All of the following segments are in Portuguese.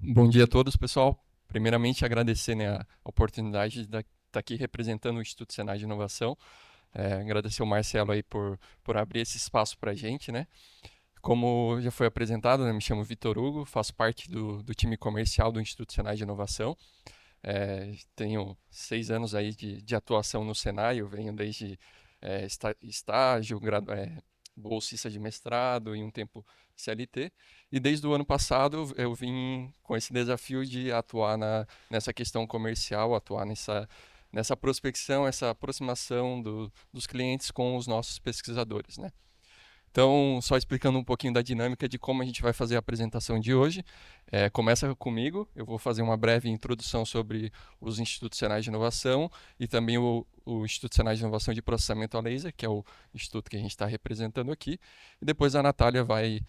Bom dia a todos, pessoal. Primeiramente, agradecer, né, a oportunidade de estar aqui representando o Instituto Senai de Inovação. Agradecer o Marcelo aí por abrir esse espaço para a gente, né? Como já foi apresentado, né, me chamo Vitor Hugo, faço parte do time comercial do Instituto Senai de Inovação. Tenho 6 anos aí de atuação no Senai, eu venho desde estágio, bolsista de mestrado e um tempo CLT. E desde o ano passado eu vim com esse desafio de atuar nessa questão comercial, atuar nessa prospecção, essa aproximação dos clientes com os nossos pesquisadores, né? Então, só explicando um pouquinho da dinâmica de como a gente vai fazer a apresentação de hoje. Começa comigo, eu vou fazer uma breve introdução sobre os Institutos Senai de Inovação e também o Instituto Senai de Inovação de Processamento a Laser, que é o instituto que a gente está representando aqui. E depois a Natália vai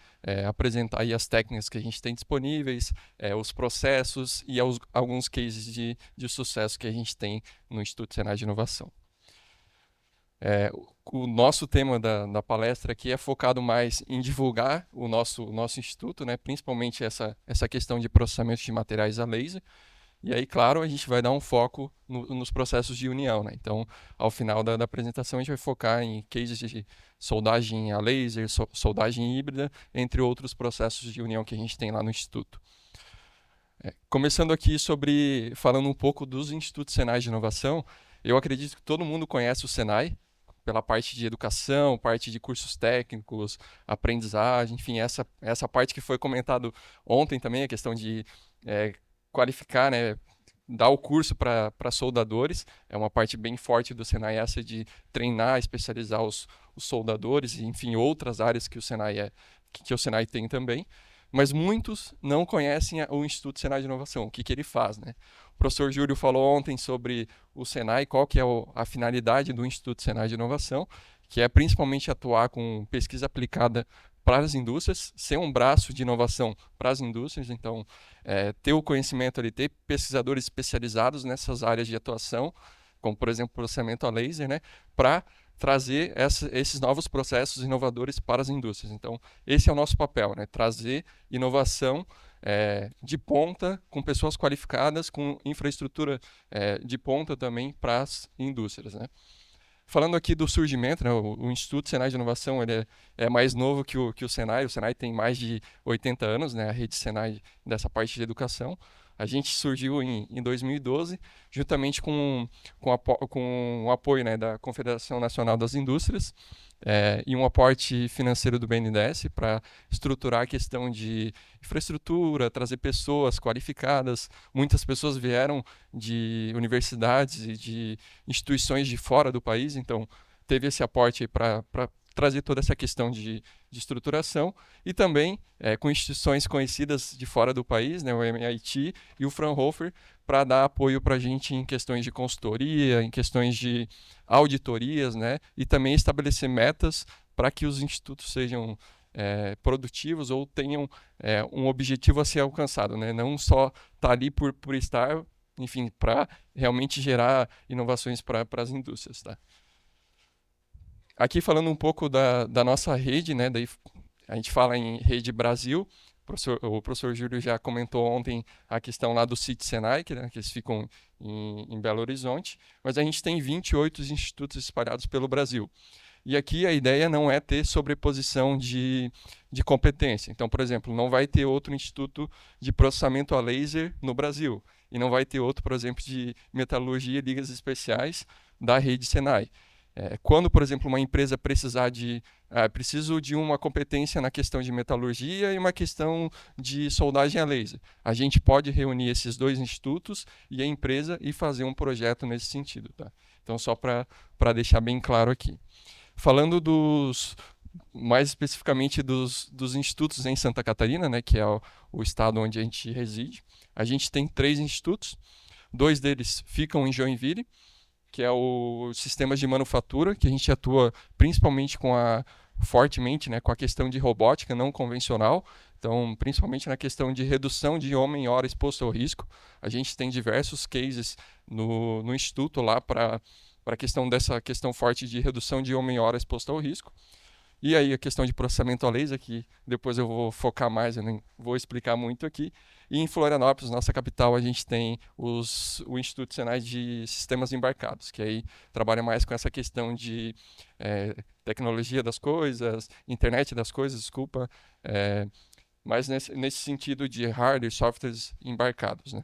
apresentar aí as técnicas que a gente tem disponíveis, os processos e alguns cases de sucesso que a gente tem no Instituto Senai de Inovação. O nosso tema da palestra aqui é focado mais em divulgar o nosso instituto, né? Principalmente essa questão de processamento de materiais a laser. E aí, claro, a gente vai dar um foco nos processos de união, né? Então, ao final da apresentação, a gente vai focar em cases de soldagem a laser, soldagem híbrida, entre outros processos de união que a gente tem lá no Instituto. Começando aqui falando um pouco dos Institutos Senai de Inovação, eu acredito que todo mundo conhece o Senai, pela parte de educação, parte de cursos técnicos, aprendizagem, enfim, essa parte que foi comentado ontem também, a questão de qualificar, né, dar o curso para soldadores, é uma parte bem forte do Senai, essa de treinar, especializar os soldadores, e, enfim, outras áreas que o Senai tem também. Mas muitos não conhecem o Instituto Senai de Inovação, o que ele faz, né? O professor Júlio falou ontem sobre o Senai, qual que é a finalidade do Instituto Senai de Inovação, que é principalmente atuar com pesquisa aplicada para as indústrias, ser um braço de inovação para as indústrias, então ter o conhecimento ali, ter pesquisadores especializados nessas áreas de atuação, como por exemplo processamento a laser, né, para trazer esses novos processos inovadores para as indústrias. Então, esse é o nosso papel, né? Trazer inovação de ponta, com pessoas qualificadas, com infraestrutura de ponta também para as indústrias, né? Falando aqui do surgimento, né, o Instituto Senai de Inovação ele é mais novo que o Senai. O Senai tem mais de 80 anos, né, a rede Senai dessa parte de educação. A gente surgiu em 2012, juntamente com o apoio, né, da Confederação Nacional das Indústrias e um aporte financeiro do BNDES para estruturar a questão de infraestrutura, trazer pessoas qualificadas. Muitas pessoas vieram de universidades e de instituições de fora do país, então teve esse aporte para trazer toda essa questão de estruturação e também com instituições conhecidas de fora do país, né, o MIT e o Fraunhofer, para dar apoio para a gente em questões de consultoria, em questões de auditorias, né, e também estabelecer metas para que os institutos sejam produtivos ou tenham um objetivo a ser alcançado, né, não só estar ali por estar, enfim, para realmente gerar inovações para as indústrias, tá? Aqui falando um pouco da nossa rede, né? Daí a gente fala em rede Brasil. O professor Júlio já comentou ontem a questão lá do CIT Senai, né, que eles ficam em Belo Horizonte, mas a gente tem 28 institutos espalhados pelo Brasil. E aqui a ideia não é ter sobreposição de competência. Então, por exemplo, não vai ter outro instituto de processamento a laser no Brasil. E não vai ter outro, por exemplo, de metalurgia e ligas especiais da rede Senai. Quando, por exemplo, uma empresa preciso de uma competência na questão de metalurgia e uma questão de soldagem a laser, a gente pode reunir esses dois institutos e a empresa e fazer um projeto nesse sentido, tá? Então, só para deixar bem claro aqui. Falando mais especificamente dos institutos em Santa Catarina, né, que é o estado onde a gente reside, a gente tem 3 institutos, 2 deles ficam em Joinville, que é o sistemas de manufatura, que a gente atua principalmente fortemente, né, com a questão de robótica não convencional, então principalmente na questão de redução de homem-hora exposto ao risco. A gente tem diversos cases no instituto lá para a questão dessa questão forte de redução de homem-hora exposto ao risco. E aí a questão de processamento a laser, que depois eu vou focar mais, eu não vou explicar muito aqui. E em Florianópolis, nossa capital, a gente tem o Instituto Senai de Sistemas Embarcados, que aí trabalha mais com essa questão de tecnologia das coisas, internet das coisas, desculpa, mas nesse sentido de hardware e softwares embarcados, né?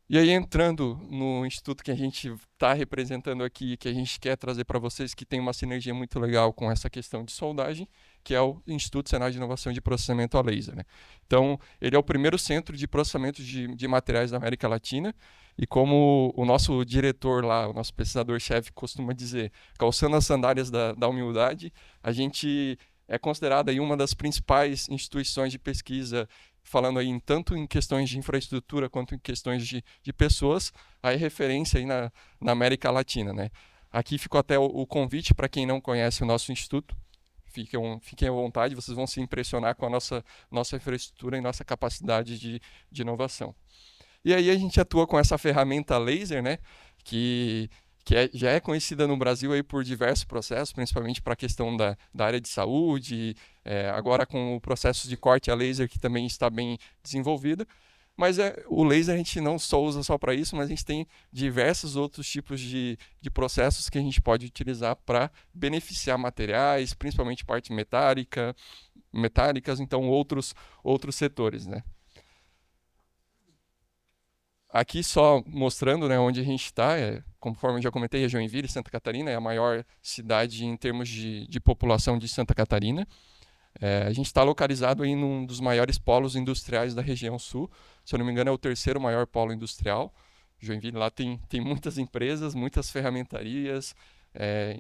E aí, entrando no instituto que a gente está representando aqui, que a gente quer trazer para vocês, que tem uma sinergia muito legal com essa questão de soldagem, que é o Instituto Senai de Inovação de Processamento a Laser, né? Então, ele é o primeiro centro de processamento de materiais da América Latina, e como o nosso diretor lá, o nosso pesquisador-chefe costuma dizer, calçando as sandálias da humildade, a gente é considerado aí uma das principais instituições de pesquisa, falando aí tanto em questões de infraestrutura quanto em questões de pessoas, aí referência aí na América Latina, né? Aqui ficou até o convite para quem não conhece o nosso instituto. Fiquem à vontade, vocês vão se impressionar com a nossa infraestrutura e nossa capacidade de inovação. E aí a gente atua com essa ferramenta laser, né? Que já é conhecida no Brasil aí por diversos processos, principalmente para a questão da área de saúde, agora com o processo de corte a laser que também está bem desenvolvido. Mas o laser a gente não só usa só para isso, mas a gente tem diversos outros tipos de processos que a gente pode utilizar para beneficiar materiais, principalmente parte metálicas, então outros setores, né? Aqui só mostrando, né, onde a gente está, conforme eu já comentei, a Joinville, Santa Catarina, é a maior cidade em termos de população de Santa Catarina. A gente está localizado em um dos maiores polos industriais da região sul. Se eu não me engano, é o terceiro maior polo industrial. Joinville lá tem muitas empresas, muitas ferramentarias.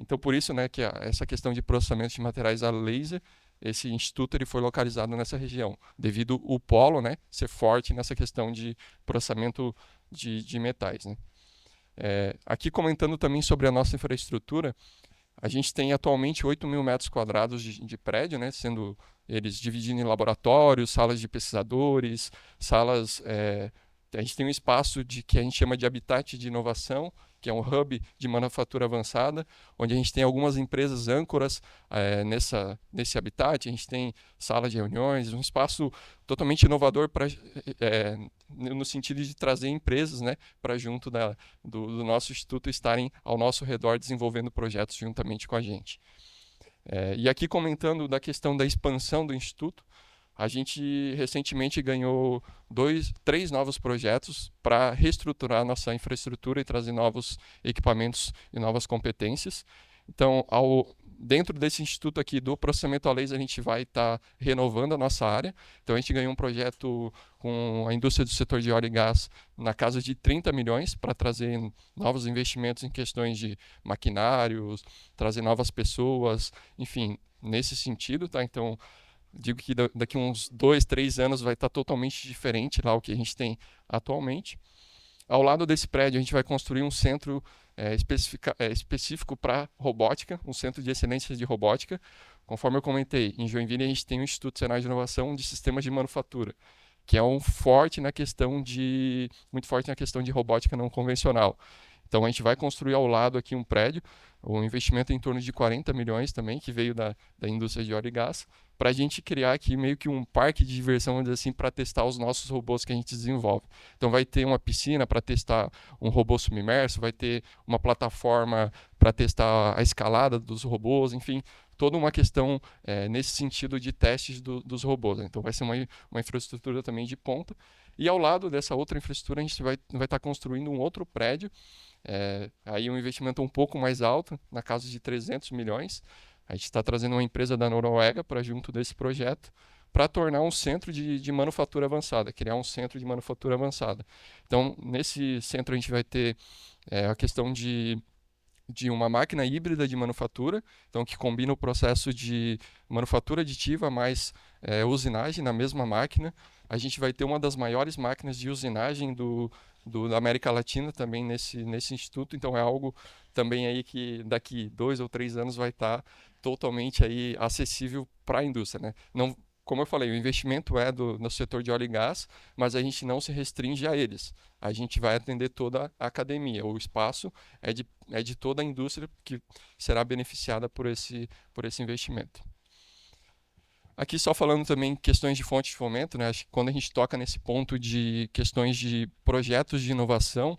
Então, por isso, né, que essa questão de processamento de materiais a laser, esse instituto ele foi localizado nessa região, devido o polo, né, ser forte nessa questão de processamento de metais, né? Aqui comentando também sobre a nossa infraestrutura, a gente tem atualmente 8.000 metros quadrados de prédio, né, sendo eles divididos em laboratórios, salas de pesquisadores, salas. A gente tem um espaço que a gente chama de habitat de inovação, que é um hub de manufatura avançada, onde a gente tem algumas empresas âncoras nesse habitat. A gente tem sala de reuniões, um espaço totalmente inovador no sentido de trazer empresas, né, para junto do nosso instituto estarem ao nosso redor desenvolvendo projetos juntamente com a gente. E aqui comentando da questão da expansão do instituto, a gente recentemente ganhou 3 novos projetos para reestruturar a nossa infraestrutura e trazer novos equipamentos e novas competências. Então, dentro desse instituto aqui do processamento a laser, a gente vai estar renovando a nossa área. Então, a gente ganhou um projeto com a indústria do setor de óleo e gás na casa de 30 milhões para trazer novos investimentos em questões de maquinários, trazer novas pessoas, enfim, nesse sentido, tá? Então, digo que daqui uns 2, 3 anos vai estar totalmente diferente lá o que a gente tem atualmente. Ao lado desse prédio, a gente vai construir um centro específico para robótica, um centro de excelência de robótica. Conforme eu comentei, em Joinville a gente tem o Instituto Senai de Inovação de Sistemas de Manufatura, que é muito forte na questão de robótica não convencional. Então a gente vai construir ao lado aqui um prédio, um investimento em torno de 40 milhões também, que veio da indústria de óleo e gás, para a gente criar aqui meio que um parque de diversão, vamos dizer assim, para testar os nossos robôs que a gente desenvolve. Então vai ter uma piscina para testar um robô submerso, vai ter uma plataforma para testar a escalada dos robôs, enfim, toda uma questão nesse sentido de testes dos robôs. Então vai ser uma infraestrutura também de ponta. E ao lado dessa outra infraestrutura a gente vai estar construindo um outro prédio, aí um investimento um pouco mais alto, na casa de 300 milhões. A gente está trazendo uma empresa da Noruega para junto desse projeto, para tornar um centro de manufatura avançada, criar um centro de manufatura avançada. Então, nesse centro a gente vai ter a questão de uma máquina híbrida de manufatura, então que combina o processo de manufatura aditiva mais usinagem na mesma máquina. A gente vai ter uma das maiores máquinas de usinagem da América Latina também nesse instituto, então é algo também aí que daqui 2 ou 3 anos vai estar totalmente aí acessível para a indústria, né? Não, como eu falei, o investimento é no setor de óleo e gás, mas a gente não se restringe a eles. A gente vai atender toda a academia. O espaço é de toda a indústria que será beneficiada por esse investimento. Aqui só falando também questões de fonte de fomento, né? Acho que quando a gente toca nesse ponto de questões de projetos de inovação,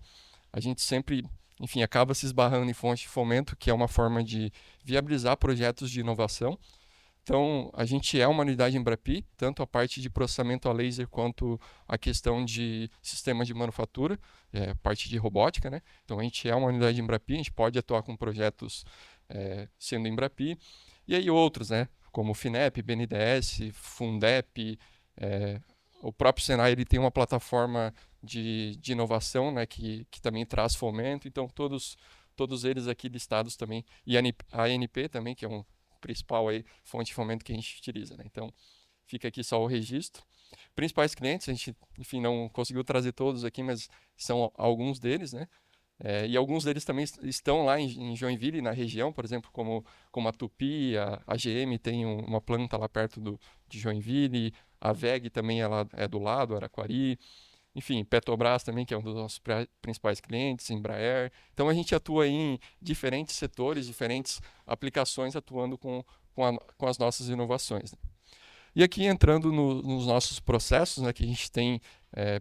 a gente sempre, enfim, acaba se esbarrando em fonte de fomento, que é uma forma de viabilizar projetos de inovação. Então, a gente é uma unidade Embrapi, tanto a parte de processamento a laser quanto a questão de sistemas de manufatura, parte de robótica, né? Então, a gente é uma unidade Embrapi, a gente pode atuar com projetos sendo Embrapi, e aí outros, né? Como o FINEP, BNDES, Fundep, o próprio Senai ele tem uma plataforma de inovação, né? Que também traz fomento, então todos eles aqui listados também, e a ANP também, que é um principal aí, fonte de fomento que a gente utiliza, né? Então, fica aqui só o registro. Principais clientes, a gente, enfim, não conseguiu trazer todos aqui, mas são alguns deles, né? E alguns deles também estão lá em Joinville, na região, por exemplo, como a Tupi, a GM tem uma planta lá perto de Joinville, a VEG também ela é do lado, Araquari, enfim, Petrobras também, que é um dos nossos principais clientes, Embraer. Então a gente atua em diferentes setores, diferentes aplicações, atuando com as nossas inovações, né? E aqui entrando nos nossos processos, né, que a gente tem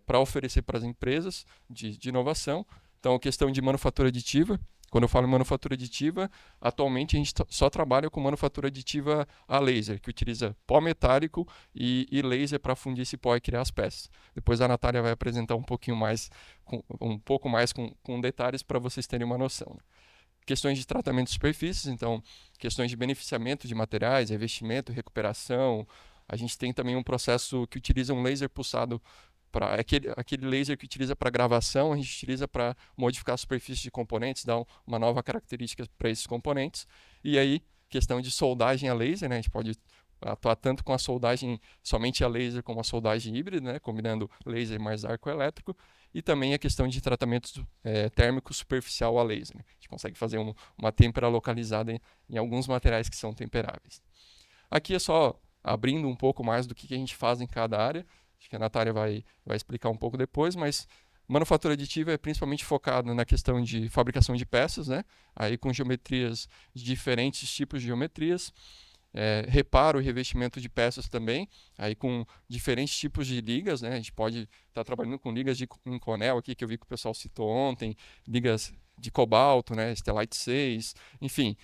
para oferecer para as empresas de inovação. Então, a questão de manufatura aditiva. Quando eu falo em manufatura aditiva, atualmente a gente só trabalha com manufatura aditiva a laser, que utiliza pó metálico e laser para fundir esse pó e criar as peças. Depois a Natália vai apresentar um pouco mais com detalhes para vocês terem uma noção, né? Questões de tratamento de superfícies, então questões de beneficiamento de materiais, revestimento, recuperação. A gente tem também um processo que utiliza um laser pulsado para aquele laser que utiliza para gravação, a gente utiliza para modificar a superfície de componentes, dar uma nova característica para esses componentes. E aí, questão de soldagem a laser, né? A gente pode atuar tanto com a soldagem somente a laser como a soldagem híbrida, né? Combinando laser mais arco elétrico. E também a questão de tratamento térmico superficial a laser, né? A gente consegue fazer uma têmpera localizada em alguns materiais que são temperáveis. Aqui é só abrindo um pouco mais do que a gente faz em cada área. Acho que a Natália vai explicar um pouco depois, mas manufatura aditiva é principalmente focada na questão de fabricação de peças, né? Aí com geometrias de diferentes tipos de geometrias. Reparo e revestimento de peças também, aí com diferentes tipos de ligas, né? A gente pode estar trabalhando com ligas de Inconel aqui, que eu vi que o pessoal citou ontem, ligas de cobalto, né? Stellite 6, enfim,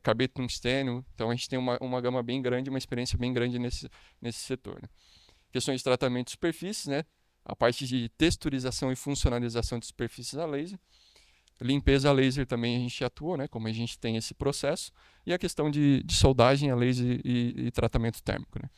carbeto tungstênio. Então a gente tem uma gama bem grande, uma experiência bem grande nesse setor, né? Questões de tratamento de superfícies, né? A parte de texturização e funcionalização de superfícies a laser. Limpeza a laser também a gente atua, né? Como a gente tem esse processo. E a questão de soldagem a laser e tratamento térmico, né?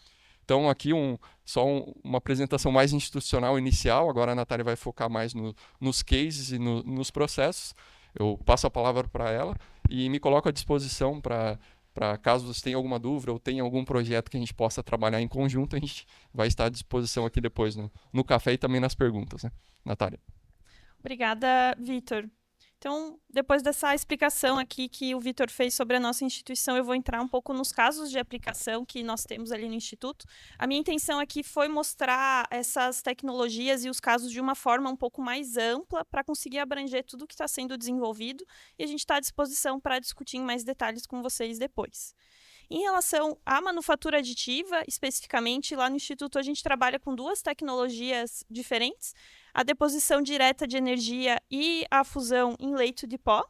Então, aqui uma apresentação mais institucional inicial. Agora a Natália vai focar mais nos cases e nos processos. Eu passo a palavra para ela e me coloco à disposição para caso você tenha alguma dúvida ou tenha algum projeto que a gente possa trabalhar em conjunto, a gente vai estar à disposição aqui depois no café e também nas perguntas, né? Natália. Obrigada, Vitor. Então, depois dessa explicação aqui que o Vitor fez sobre a nossa instituição, eu vou entrar um pouco nos casos de aplicação que nós temos ali no Instituto. A minha intenção aqui foi mostrar essas tecnologias e os casos de uma forma um pouco mais ampla para conseguir abranger tudo que está sendo desenvolvido e a gente está à disposição para discutir em mais detalhes com vocês depois. Em relação à manufatura aditiva, especificamente, lá no Instituto a gente trabalha com duas tecnologias diferentes, a deposição direta de energia e a fusão em leito de pó.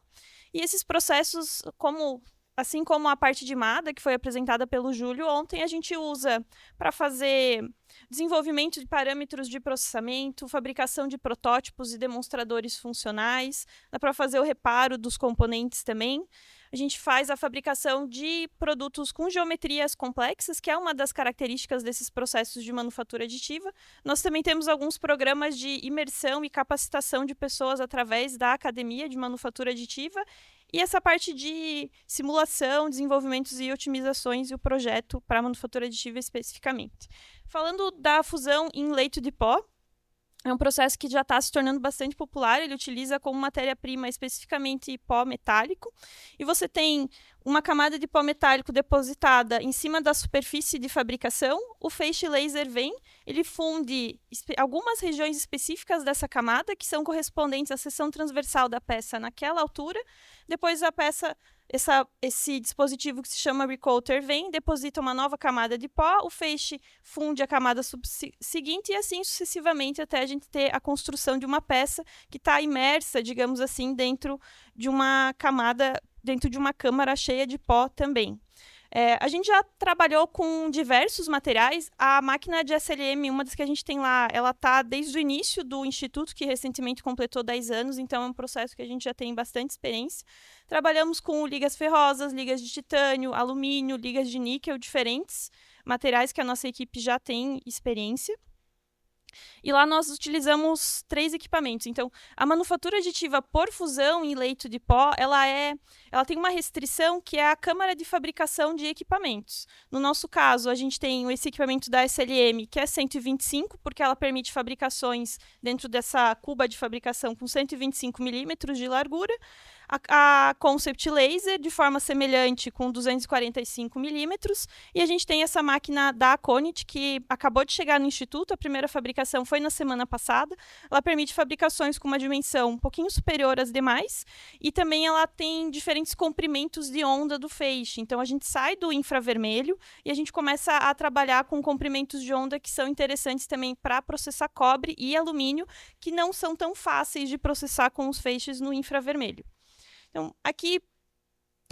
E esses processos, assim como a parte de MADA, que foi apresentada pelo Júlio ontem, a gente usa para fazer desenvolvimento de parâmetros de processamento, fabricação de protótipos e demonstradores funcionais, dá para fazer o reparo dos componentes também. A gente faz a fabricação de produtos com geometrias complexas, que é uma das características desses processos de manufatura aditiva. Nós também temos alguns programas de imersão e capacitação de pessoas através da Academia de Manufatura Aditiva. E essa parte de simulação, desenvolvimentos e otimizações e o projeto para a manufatura aditiva especificamente. Falando da fusão em leito de pó, É um processo que já está se tornando bastante popular, ele utiliza como matéria-prima especificamente pó metálico, e você tem uma camada de pó metálico depositada em cima da superfície de fabricação, o feixe laser vem, ele funde algumas regiões específicas dessa camada, que são correspondentes à seção transversal da peça naquela altura, depois a peça... Esse dispositivo que se chama recoater vem, deposita uma nova camada de pó, o feixe funde a camada seguinte e assim sucessivamente até a gente ter a construção de uma peça que está imersa, digamos assim, dentro de uma camada, dentro de uma câmara cheia de pó também. A gente já trabalhou com diversos materiais. A máquina de SLM, uma das que a gente tem lá, ela está desde o início do Instituto, que recentemente completou 10 anos, então é um processo que a gente já tem bastante experiência. Trabalhamos com ligas ferrosas, ligas de titânio, alumínio, ligas de níquel, diferentes materiais que a nossa equipe já tem experiência. E lá nós utilizamos 3 equipamentos. Então, a manufatura aditiva por fusão em leito de pó, ela tem uma restrição que é a câmara de fabricação de equipamentos. No nosso caso, a gente tem esse equipamento da SLM, que é 125, porque ela permite fabricações dentro dessa cuba de fabricação com 125 milímetros de largura. A Concept Laser, de forma semelhante, com 245 milímetros. E a gente tem essa máquina da Aconit, que acabou de chegar no Instituto, a primeira fabricação foi na semana passada. Ela permite fabricações com uma dimensão um pouquinho superior às demais, e também ela tem diferentes comprimentos de onda do feixe. Então, a gente sai do infravermelho e a gente começa a trabalhar com comprimentos de onda que são interessantes também para processar cobre e alumínio, que não são tão fáceis de processar com os feixes no infravermelho. Então, aqui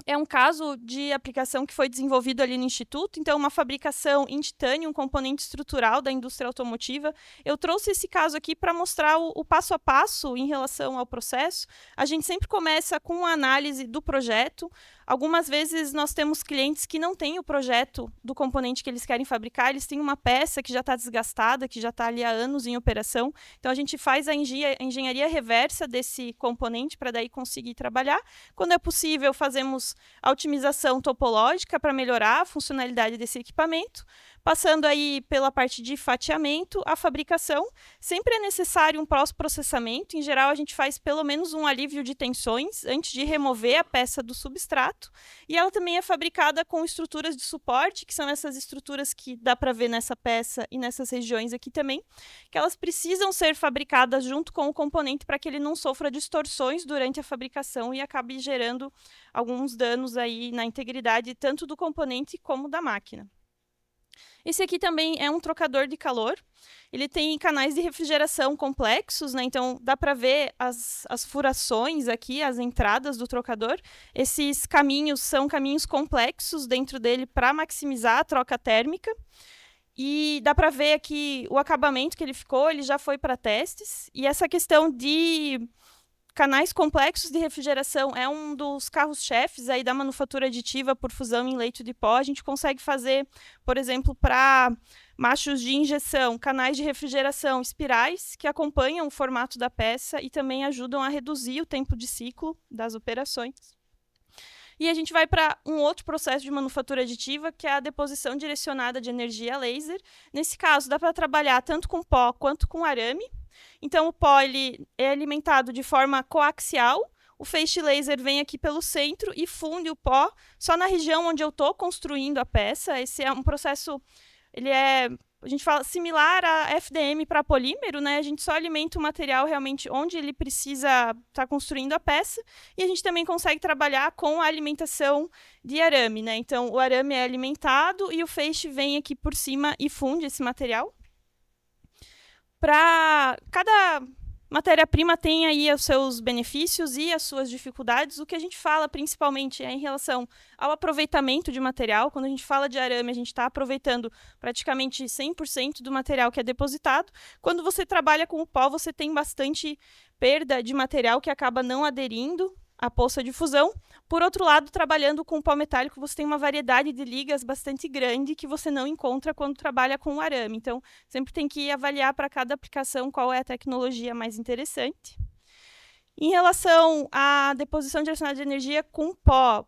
é um caso de aplicação que foi desenvolvido ali no Instituto. Então, uma fabricação em titânio, um componente estrutural da indústria automotiva. Eu trouxe esse caso aqui para mostrar o passo a passo em relação ao processo. A gente sempre começa com a análise do projeto. Algumas vezes nós temos clientes que não têm o projeto do componente que eles querem fabricar, eles têm uma peça que já está desgastada, que já está ali há anos em operação. Então, a gente faz a engenharia reversa desse componente para daí conseguir trabalhar. Quando é possível, fazemos a otimização topológica para melhorar a funcionalidade desse equipamento. Passando aí pela parte de fatiamento, a fabricação. Sempre é necessário um pós-processamento. Em geral, a gente faz pelo menos um alívio de tensões antes de remover a peça do substrato. E ela também é fabricada com estruturas de suporte, que são essas estruturas que dá para ver nessa peça e nessas regiões aqui também, que elas precisam ser fabricadas junto com o componente para que ele não sofra distorções durante a fabricação e acabe gerando alguns danos aí na integridade tanto do componente como da máquina. Esse aqui também é um trocador de calor. Ele tem canais de refrigeração complexos, né? Então dá para ver as furações aqui, as entradas do trocador. Esses caminhos são caminhos complexos dentro dele para maximizar a troca térmica. E dá para ver aqui o acabamento que ele ficou, ele já foi para testes. E essa questão de canais complexos de refrigeração é um dos carros-chefes aí da manufatura aditiva por fusão em leito de pó. A gente consegue fazer, por exemplo, para machos de injeção, canais de refrigeração espirais que acompanham o formato da peça e também ajudam a reduzir o tempo de ciclo das operações. E a gente vai para um outro processo de manufatura aditiva, que é a deposição direcionada de energia laser. Nesse caso, dá para trabalhar tanto com pó quanto com arame. Então, o pó ele é alimentado de forma coaxial. O feixe laser vem aqui pelo centro e funde o pó só na região onde eu estou construindo a peça. Esse é um processo, a gente fala similar a FDM para polímero, né? A gente só alimenta o material realmente onde ele precisa estar construindo a peça. E a gente também consegue trabalhar com a alimentação de arame, né? Então, o arame é alimentado e o feixe vem aqui por cima e funde esse material. Para cada matéria-prima tem aí os seus benefícios e as suas dificuldades. O que a gente fala principalmente é em relação ao aproveitamento de material. Quando a gente fala de arame, a gente está aproveitando praticamente 100% do material que é depositado. Quando você trabalha com o pó, você tem bastante perda de material que acaba não aderindo à poça de fusão. Por outro lado, trabalhando com pó metálico, você tem uma variedade de ligas bastante grande que você não encontra quando trabalha com o arame. Então, sempre tem que avaliar para cada aplicação qual é a tecnologia mais interessante. Em relação à deposição direcionada de energia com pó,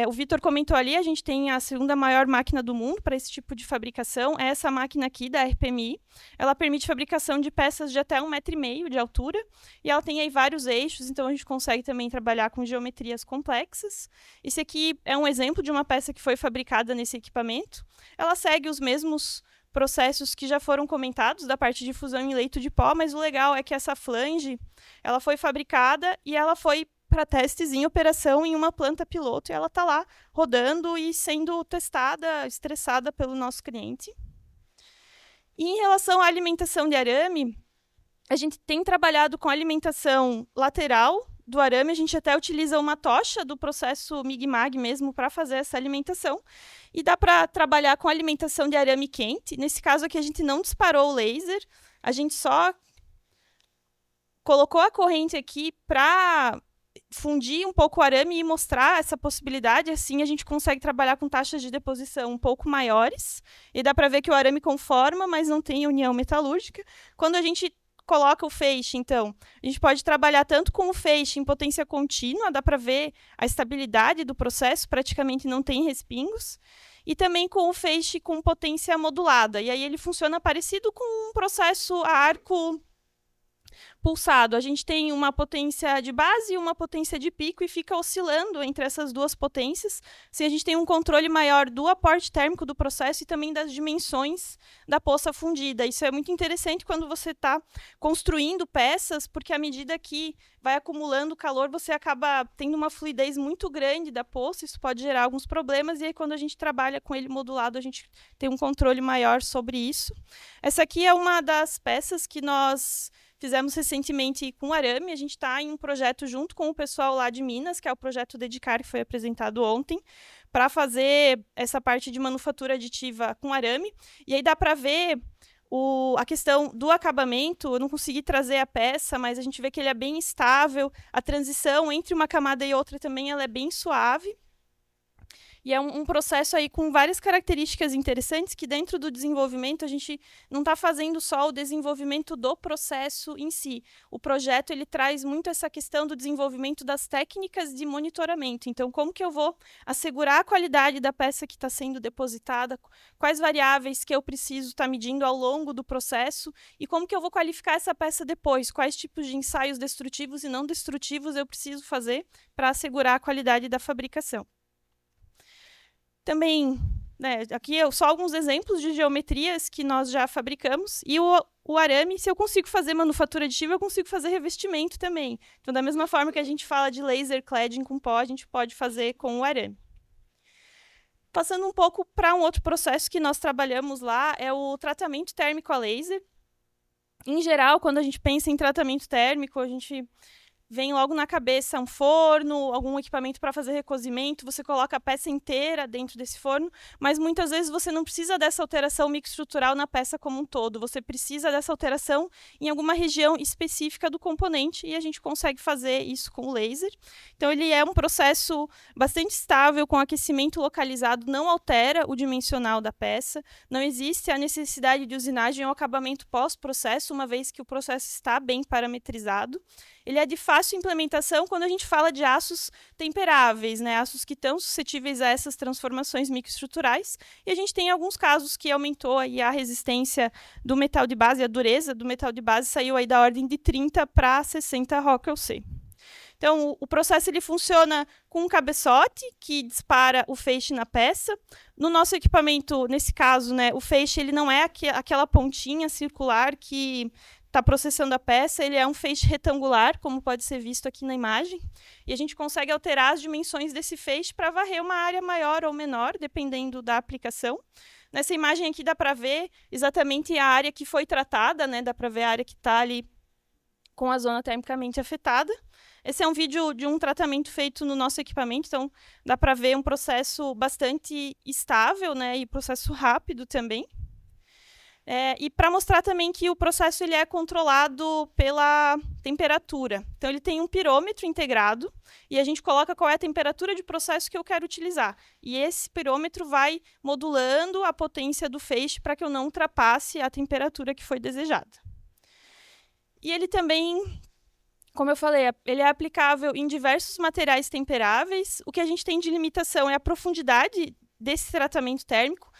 o Vitor comentou ali, a gente tem a segunda maior máquina do mundo para esse tipo de fabricação. É essa máquina aqui, da RPMI. Ela permite fabricação de peças de até 1,5 m de altura. E ela tem aí vários eixos, então a gente consegue também trabalhar com geometrias complexas. Esse aqui é um exemplo de uma peça que foi fabricada nesse equipamento. Ela segue os mesmos processos que já foram comentados da parte de fusão em leito de pó, mas o legal é que essa flange ela foi fabricada e ela foi para testes em operação em uma planta piloto, e ela está lá rodando e sendo testada, estressada pelo nosso cliente. E em relação à alimentação de arame, a gente tem trabalhado com alimentação lateral do arame, a gente até utiliza uma tocha do processo MIG-MAG mesmo para fazer essa alimentação, e dá para trabalhar com alimentação de arame quente. Nesse caso aqui a gente não disparou o laser, a gente só colocou a corrente aqui para fundir um pouco o arame e mostrar essa possibilidade. Assim a gente consegue trabalhar com taxas de deposição um pouco maiores, e dá para ver que o arame conforma, mas não tem união metalúrgica. Quando a gente coloca o feixe, então, a gente pode trabalhar tanto com o feixe em potência contínua, dá para ver a estabilidade do processo, praticamente não tem respingos, e também com o feixe com potência modulada, e aí ele funciona parecido com um processo a arco pulsado. A gente tem uma potência de base e uma potência de pico e fica oscilando entre essas duas potências. Assim, a gente tem um controle maior do aporte térmico do processo e também das dimensões da poça fundida. Isso é muito interessante quando você está construindo peças, porque à medida que vai acumulando calor, você acaba tendo uma fluidez muito grande da poça, isso pode gerar alguns problemas, e aí quando a gente trabalha com ele modulado, a gente tem um controle maior sobre isso. Essa aqui é uma das peças que nós fizemos recentemente com arame. A gente está em um projeto junto com o pessoal lá de Minas, que é o projeto Dedicar, que foi apresentado ontem, para fazer essa parte de manufatura aditiva com arame. E aí dá para ver a questão do acabamento. Eu não consegui trazer a peça, mas a gente vê que ele é bem estável. A transição entre uma camada e outra também ela é bem suave. E é um processo aí com várias características interessantes, que dentro do desenvolvimento a gente não está fazendo só o desenvolvimento do processo em si. O projeto ele traz muito essa questão do desenvolvimento das técnicas de monitoramento. Então, como que eu vou assegurar a qualidade da peça que está sendo depositada, quais variáveis que eu preciso estar medindo ao longo do processo, e como que eu vou qualificar essa peça depois, quais tipos de ensaios destrutivos e não destrutivos eu preciso fazer para assegurar a qualidade da fabricação. Também, né, aqui só alguns exemplos de geometrias que nós já fabricamos. E o arame, se eu consigo fazer manufatura aditiva, eu consigo fazer revestimento também. Então, da mesma forma que a gente fala de laser cladding com pó, a gente pode fazer com o arame. Passando um pouco para um outro processo que nós trabalhamos lá, é o tratamento térmico a laser. Em geral, quando a gente pensa em tratamento térmico, a gente vem logo na cabeça um forno, algum equipamento para fazer recozimento, você coloca a peça inteira dentro desse forno, mas muitas vezes você não precisa dessa alteração microestrutural na peça como um todo, você precisa dessa alteração em alguma região específica do componente, e a gente consegue fazer isso com o laser. Então ele é um processo bastante estável, com aquecimento localizado, não altera o dimensional da peça, não existe a necessidade de usinagem ou acabamento pós-processo, uma vez que o processo está bem parametrizado. Ele é de fácil implementação quando a gente fala de aços temperáveis, né? Aços que estão suscetíveis a essas transformações microestruturais. E a gente tem alguns casos que aumentou aí a resistência do metal de base, a dureza do metal de base saiu aí da ordem de 30 para 60 Rockwell-C. Então, o processo ele funciona com um cabeçote que dispara o feixe na peça. No nosso equipamento, nesse caso, né, o feixe ele não é aquela pontinha circular que está processando a peça, ele é um feixe retangular, como pode ser visto aqui na imagem, e a gente consegue alterar as dimensões desse feixe para varrer uma área maior ou menor, dependendo da aplicação. Nessa imagem aqui dá para ver exatamente a área que foi tratada, né? Dá para ver a área que está ali com a zona termicamente afetada. Esse é um vídeo de um tratamento feito no nosso equipamento, então dá para ver um processo bastante estável, né? E processo rápido também. E para mostrar também que o processo ele é controlado pela temperatura. Então, ele tem um pirômetro integrado e a gente coloca qual é a temperatura de processo que eu quero utilizar. E esse pirômetro vai modulando a potência do feixe para que eu não ultrapasse a temperatura que foi desejada. E ele também como eu falei, ele é aplicável em diversos materiais temperáveis. O que a gente tem de limitação é a profundidade desse tratamento térmico.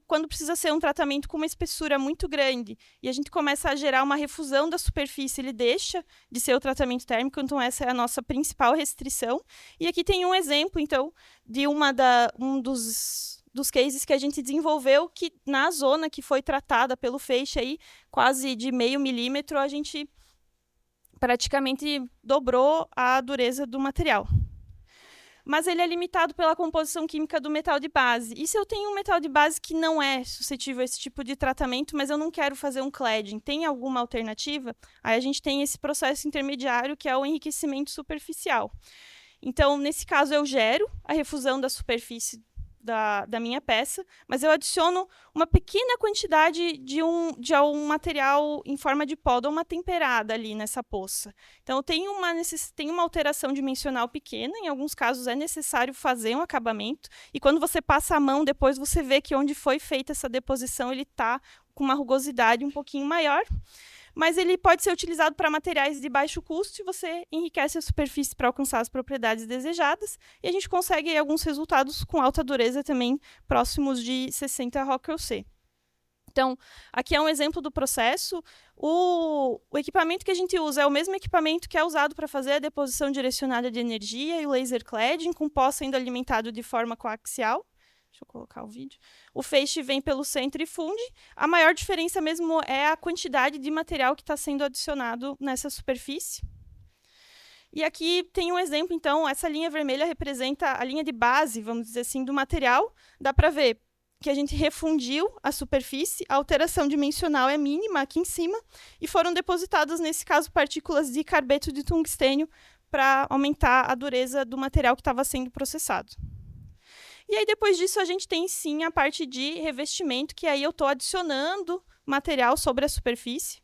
Quando precisa ser um tratamento com uma espessura muito grande e a gente começa a gerar uma refusão da superfície, ele deixa de ser o tratamento térmico, então essa é a nossa principal restrição. E aqui tem um exemplo, então, de um dos cases que a gente desenvolveu, que na zona que foi tratada pelo feixe, aí, quase de 0,5 milímetro, a gente praticamente dobrou a dureza do material. Mas ele é limitado pela composição química do metal de base. E se eu tenho um metal de base que não é suscetível a esse tipo de tratamento, mas eu não quero fazer um cladding, tem alguma alternativa? Aí a gente tem esse processo intermediário, que é o enriquecimento superficial. Então, nesse caso, eu gero a refusão da superfície da minha peça, mas eu adiciono uma pequena quantidade de um material em forma de poda, uma temperada ali nessa poça. Então, eu tenho uma alteração dimensional pequena, em alguns casos é necessário fazer um acabamento, e quando você passa a mão, depois você vê que onde foi feita essa deposição, ele está com uma rugosidade um pouquinho maior, mas ele pode ser utilizado para materiais de baixo custo e você enriquece a superfície para alcançar as propriedades desejadas, e a gente consegue alguns resultados com alta dureza também, próximos de 60 Rockwell C. Então, aqui é um exemplo do processo. O equipamento que a gente usa é o mesmo equipamento que é usado para fazer a deposição direcionada de energia e o laser cladding, com pó sendo alimentado de forma coaxial. Deixa eu colocar o vídeo. O feixe vem pelo centro e funde. A maior diferença mesmo é a quantidade de material que está sendo adicionado nessa superfície. E aqui tem um exemplo, então, essa linha vermelha representa a linha de base, vamos dizer assim, do material. Dá para ver que a gente refundiu a superfície, a alteração dimensional é mínima aqui em cima, e foram depositadas, nesse caso, partículas de carbeto de tungstênio para aumentar a dureza do material que estava sendo processado. E aí, depois disso, a gente tem, sim, a parte de revestimento, que aí eu estou adicionando material sobre a superfície.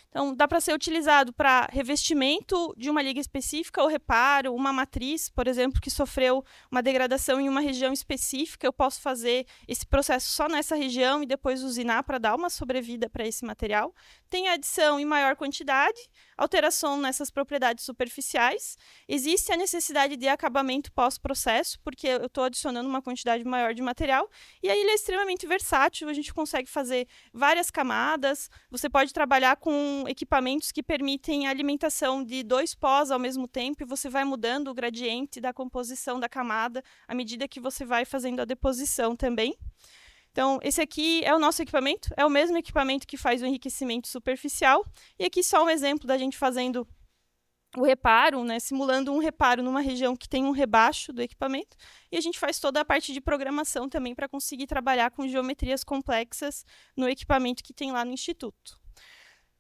Então, dá para ser utilizado para revestimento de uma liga específica ou reparo, uma matriz, por exemplo, que sofreu uma degradação em uma região específica, eu posso fazer esse processo só nessa região e depois usinar para dar uma sobrevida para esse material. Tem adição em maior quantidade, alteração nessas propriedades superficiais. Existe a necessidade de acabamento pós-processo, porque eu estou adicionando uma quantidade maior de material, e aí ele é extremamente versátil, a gente consegue fazer várias camadas, você pode trabalhar com equipamentos que permitem a alimentação de 2 pós ao mesmo tempo, e você vai mudando o gradiente da composição da camada à medida que você vai fazendo a deposição também. Então, esse aqui é o nosso equipamento, é o mesmo equipamento que faz o enriquecimento superficial, e aqui só um exemplo da gente fazendo o reparo, né, simulando um reparo numa região que tem um rebaixo do equipamento, e a gente faz toda a parte de programação também para conseguir trabalhar com geometrias complexas no equipamento que tem lá no Instituto.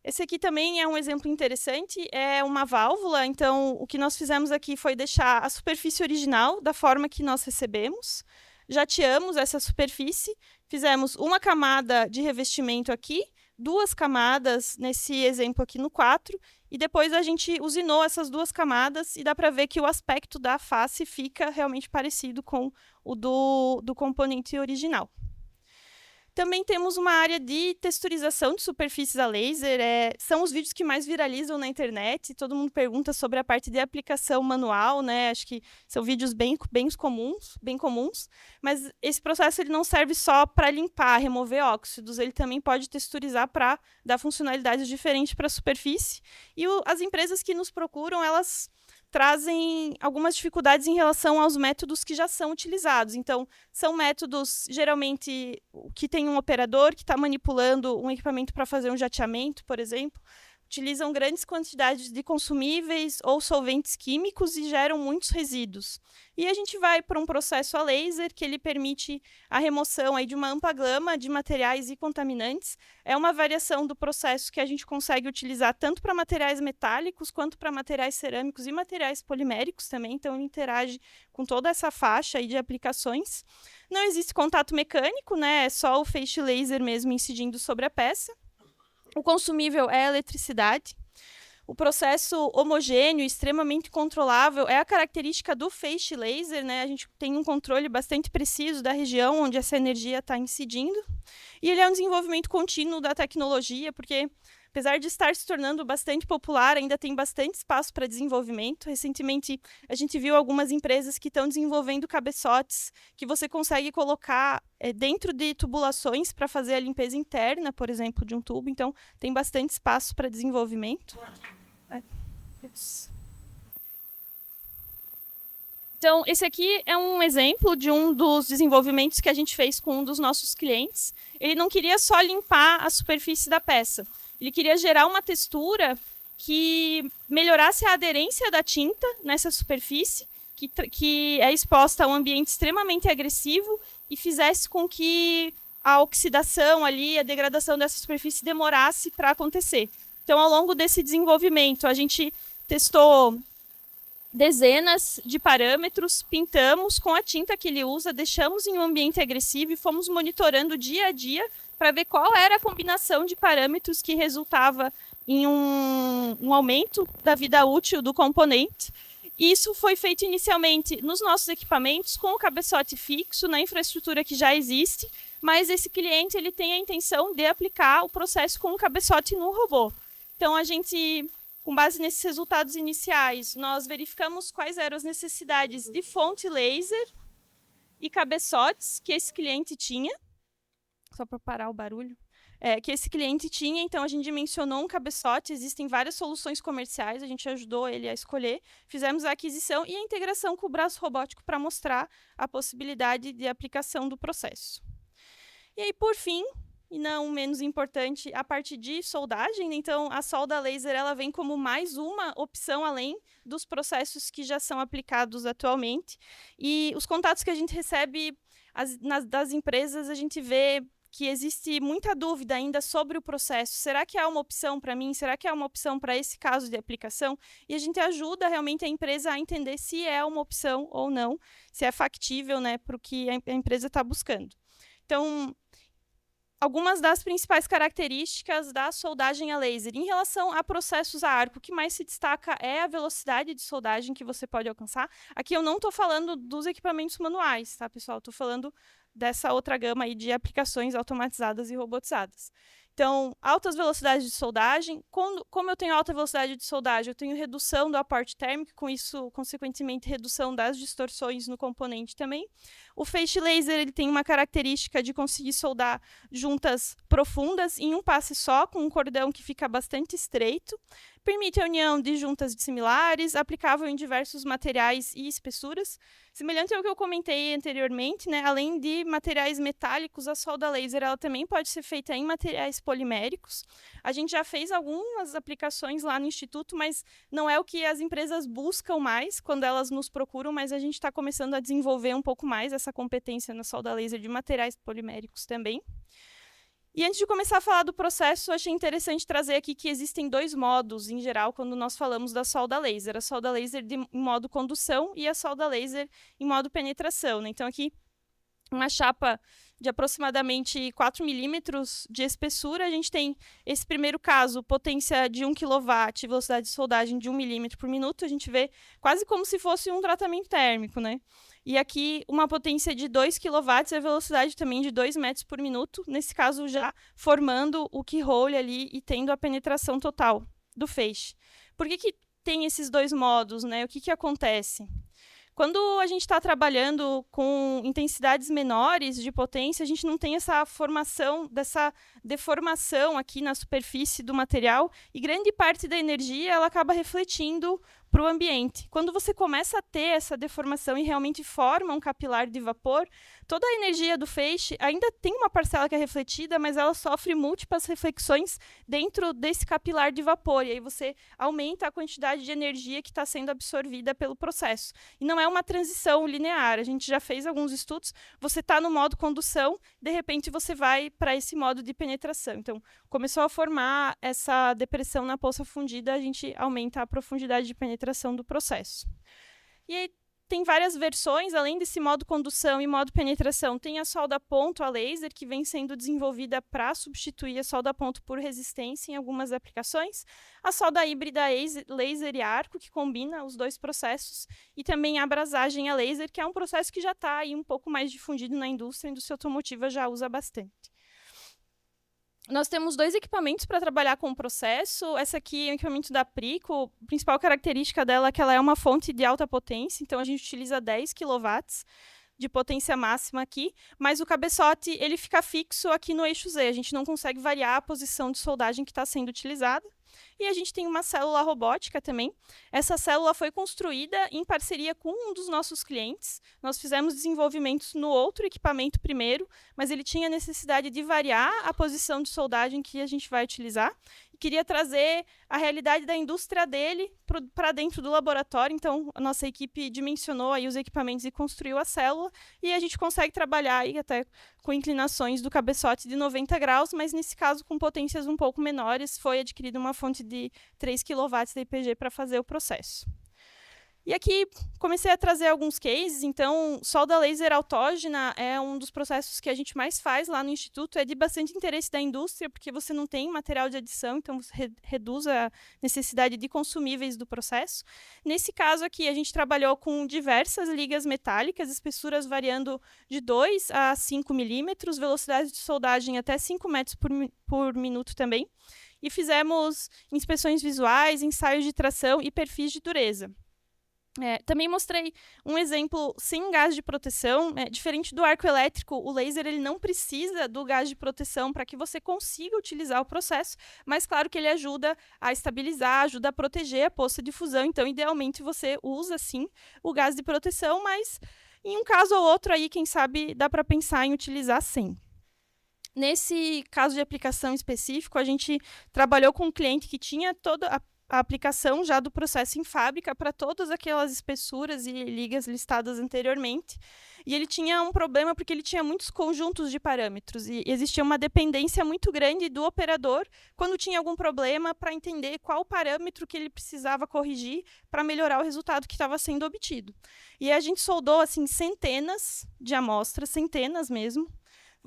Esse aqui também é um exemplo interessante, é uma válvula, então o que nós fizemos aqui foi deixar a superfície original da forma que nós recebemos, jateamos essa superfície, fizemos uma camada de revestimento aqui, 2 camadas nesse exemplo aqui no 4, e depois a gente usinou essas 2 camadas e dá para ver que o aspecto da face fica realmente parecido com o do componente original. Também temos uma área de texturização de superfícies a laser, são os vídeos que mais viralizam na internet, todo mundo pergunta sobre a parte de aplicação manual, né? Acho que são vídeos bem comuns, mas esse processo ele não serve só para limpar, remover óxidos, ele também pode texturizar para dar funcionalidades diferentes para a superfície, e as empresas que nos procuram, elas trazem algumas dificuldades em relação aos métodos que já são utilizados. Então, são métodos, geralmente, que tem um operador que está manipulando um equipamento para fazer um jateamento, por exemplo, utilizam grandes quantidades de consumíveis ou solventes químicos e geram muitos resíduos. E a gente vai para um processo a laser, que ele permite a remoção aí de uma ampla gama de materiais e contaminantes. É uma variação do processo que a gente consegue utilizar tanto para materiais metálicos, quanto para materiais cerâmicos e materiais poliméricos também, então ele interage com toda essa faixa aí de aplicações. Não existe contato mecânico, né? É só o feixe laser mesmo incidindo sobre a peça. O consumível é a eletricidade. O processo homogêneo, extremamente controlável, é a característica do feixe laser, né? A gente tem um controle bastante preciso da região onde essa energia está incidindo. E ele é um desenvolvimento contínuo da tecnologia, porque apesar de estar se tornando bastante popular, ainda tem bastante espaço para desenvolvimento. Recentemente, a gente viu algumas empresas que estão desenvolvendo cabeçotes que você consegue colocar dentro de tubulações para fazer a limpeza interna, por exemplo, de um tubo. Então, tem bastante espaço para desenvolvimento. Então, esse aqui é um exemplo de um dos desenvolvimentos que a gente fez com um dos nossos clientes. Ele não queria só limpar a superfície da peça. Ele queria gerar uma textura que melhorasse a aderência da tinta nessa superfície, que é exposta a um ambiente extremamente agressivo e fizesse com que a oxidação ali, a degradação dessa superfície demorasse para acontecer. Então, ao longo desse desenvolvimento, a gente testou dezenas de parâmetros, pintamos com a tinta que ele usa, deixamos em um ambiente agressivo e fomos monitorando dia a dia para ver qual era a combinação de parâmetros que resultava em um aumento da vida útil do componente. E isso foi feito inicialmente nos nossos equipamentos, com o cabeçote fixo, na infraestrutura que já existe, mas esse cliente ele tem a intenção de aplicar o processo com o cabeçote no robô. Então, a gente, com base nesses resultados iniciais, nós verificamos quais eram as necessidades de fonte laser e cabeçotes que esse cliente tinha. Só para parar o barulho. Que esse cliente tinha, então a gente dimensionou um cabeçote, existem várias soluções comerciais, a gente ajudou ele a escolher, fizemos a aquisição e a integração com o braço robótico para mostrar a possibilidade de aplicação do processo. E aí, por fim, e não menos importante, a parte de soldagem. Então, a solda laser ela vem como mais uma opção além dos processos que já são aplicados atualmente. E os contatos que a gente recebe das empresas, a gente vê que existe muita dúvida ainda sobre o processo. Será que há uma opção para mim? Será que há uma opção para esse caso de aplicação? E a gente ajuda realmente a empresa a entender se é uma opção ou não, se é factível, né, para o que a empresa está buscando. Então, algumas das principais características da soldagem a laser. Em relação a processos a arco, o que mais se destaca é a velocidade de soldagem que você pode alcançar. Aqui eu não estou falando dos equipamentos manuais, tá, pessoal? Estou falando dessa outra gama aí de aplicações automatizadas e robotizadas. Então, altas velocidades de soldagem. Como eu tenho alta velocidade de soldagem, eu tenho redução do aporte térmico, com isso, consequentemente, redução das distorções no componente também. O feixe laser ele tem uma característica de conseguir soldar juntas profundas em um passe só, com um cordão que fica bastante estreito. Permite a união de juntas dissimilares, aplicável em diversos materiais e espessuras. Semelhante ao que eu comentei anteriormente, né, além de materiais metálicos, a solda laser ela também pode ser feita em materiais poliméricos. A gente já fez algumas aplicações lá no Instituto, mas não é o que as empresas buscam mais quando elas nos procuram, mas a gente está começando a desenvolver um pouco mais essa competência na solda laser de materiais poliméricos também. E antes de começar a falar do processo, achei interessante trazer aqui que existem dois modos, em geral, quando nós falamos da solda laser. A solda laser em modo condução e a solda laser em modo penetração, né? Então, aqui, uma chapa de aproximadamente 4 milímetros de espessura. A gente tem esse primeiro caso, potência de 1 kW, velocidade de soldagem de 1 milímetro por minuto. A gente vê quase como se fosse um tratamento térmico, né? E aqui, uma potência de 2 kW e a velocidade também de 2 metros por minuto, nesse caso já formando o keyhole ali e tendo a penetração total do feixe. Por que tem esses dois modos, né? O que acontece? Quando a gente está trabalhando com intensidades menores de potência, a gente não tem essa formação, dessa deformação aqui na superfície do material, e grande parte da energia ela acaba refletindo para o ambiente. Quando você começa a ter essa deformação e realmente forma um capilar de vapor, toda a energia do feixe ainda tem uma parcela que é refletida, mas ela sofre múltiplas reflexões dentro desse capilar de vapor, e aí você aumenta a quantidade de energia que está sendo absorvida pelo processo. E não é uma transição linear, a gente já fez alguns estudos, você está no modo condução, de repente você vai para esse modo de penetração. Então, começou a formar essa depressão na poça fundida, a gente aumenta a profundidade de penetração do processo. E aí, tem várias versões, além desse modo condução e modo penetração, tem a solda ponto a laser, que vem sendo desenvolvida para substituir a solda ponto por resistência em algumas aplicações, a solda híbrida laser e arco, que combina os dois processos, e também a abrasagem a laser, que é um processo que já está aí um pouco mais difundido na indústria, a indústria automotiva já usa bastante. Nós temos 2 equipamentos para trabalhar com o processo. Essa aqui é o equipamento da Prico. A principal característica dela é que ela é uma fonte de alta potência, então a gente utiliza 10 kW de potência máxima aqui, mas o cabeçote ele fica fixo aqui no eixo Z. A gente não consegue variar a posição de soldagem que está sendo utilizada. E a gente tem uma célula robótica também. Essa célula foi construída em parceria com um dos nossos clientes. Nós fizemos desenvolvimentos no outro equipamento primeiro, mas ele tinha necessidade de variar a posição de soldagem que a gente vai utilizar. E queria trazer a realidade da indústria dele para dentro do laboratório. Então, a nossa equipe dimensionou aí os equipamentos e construiu a célula. E a gente consegue trabalhar aí até com inclinações do cabeçote de 90 graus, mas nesse caso com potências um pouco menores. Foi adquirida uma fonte de 3 kW de IPG para fazer o processo. E aqui comecei a trazer alguns cases. Então, solda laser autógena é um dos processos que a gente mais faz lá no Instituto. É de bastante interesse da indústria, porque você não tem material de adição, então você reduz a necessidade de consumíveis do processo. Nesse caso aqui, a gente trabalhou com diversas ligas metálicas, espessuras variando de 2 a 5 milímetros, velocidade de soldagem até 5 metros por minuto também. E fizemos inspeções visuais, ensaios de tração e perfis de dureza. Também mostrei um exemplo sem gás de proteção. Diferente do arco elétrico, o laser ele não precisa do gás de proteção para que você consiga utilizar o processo, mas claro que ele ajuda a estabilizar, ajuda a proteger a poça de fusão. Então, idealmente, você usa, sim, o gás de proteção, mas em um caso ou outro, aí, quem sabe, dá para pensar em utilizar sem. Nesse caso de aplicação específico, a gente trabalhou com um cliente que tinha toda a aplicação já do processo em fábrica para todas aquelas espessuras e ligas listadas anteriormente. E ele tinha um problema porque ele tinha muitos conjuntos de parâmetros e existia uma dependência muito grande do operador quando tinha algum problema para entender qual parâmetro que ele precisava corrigir para melhorar o resultado que estava sendo obtido. E a gente soldou assim centenas de amostras, centenas mesmo.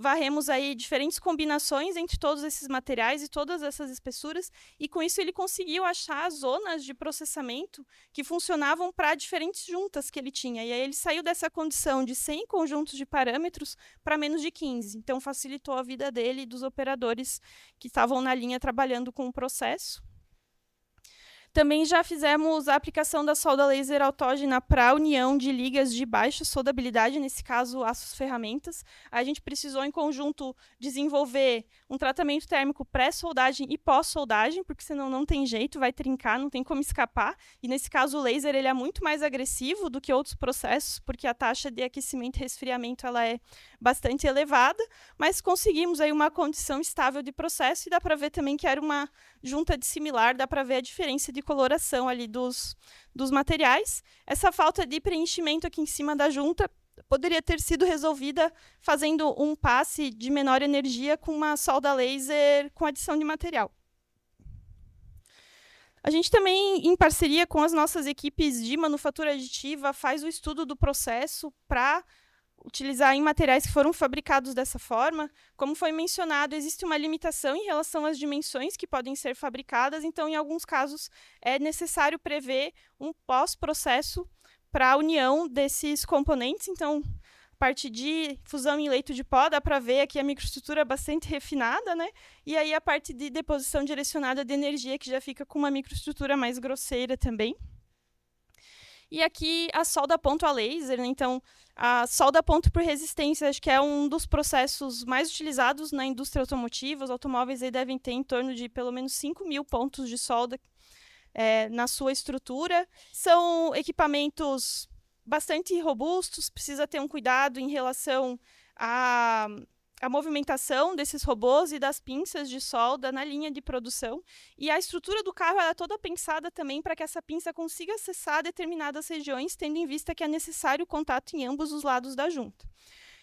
Varremos aí diferentes combinações entre todos esses materiais e todas essas espessuras, e com isso ele conseguiu achar zonas de processamento que funcionavam para diferentes juntas que ele tinha. E aí ele saiu dessa condição de 100 conjuntos de parâmetros para menos de 15. Então facilitou a vida dele e dos operadores que estavam na linha trabalhando com o processo. Também já fizemos a aplicação da solda laser autógena para a união de ligas de baixa soldabilidade, nesse caso, aços ferramentas. A gente precisou, em conjunto, desenvolver um tratamento térmico pré-soldagem e pós-soldagem, porque senão não tem jeito, vai trincar, não tem como escapar. E, nesse caso, o laser ele é muito mais agressivo do que outros processos, porque a taxa de aquecimento e resfriamento ela é bastante elevada, mas conseguimos aí uma condição estável de processo e dá para ver também que era uma junta dissimilar, dá para ver a diferença de coloração ali dos materiais. Essa falta de preenchimento aqui em cima da junta poderia ter sido resolvida fazendo um passe de menor energia com uma solda laser com adição de material. A gente também, em parceria com as nossas equipes de manufatura aditiva, faz o estudo do processo para utilizar em materiais que foram fabricados dessa forma. Como foi mencionado, existe uma limitação em relação às dimensões que podem ser fabricadas, então, em alguns casos, é necessário prever um pós-processo para a união desses componentes. Então, a parte de fusão em leito de pó, dá para ver aqui a microestrutura bastante refinada, né? E aí a parte de deposição direcionada de energia, que já fica com uma microestrutura mais grosseira também. E aqui a solda ponto a laser, né? Então, a solda ponto por resistência, acho que é um dos processos mais utilizados na indústria automotiva. Os automóveis aí devem ter em torno de pelo menos 5.000 pontos de solda na sua estrutura. São equipamentos bastante robustos, precisa ter um cuidado em relação a movimentação desses robôs e das pinças de solda na linha de produção. E a estrutura do carro é toda pensada também para que essa pinça consiga acessar determinadas regiões, tendo em vista que é necessário contato em ambos os lados da junta.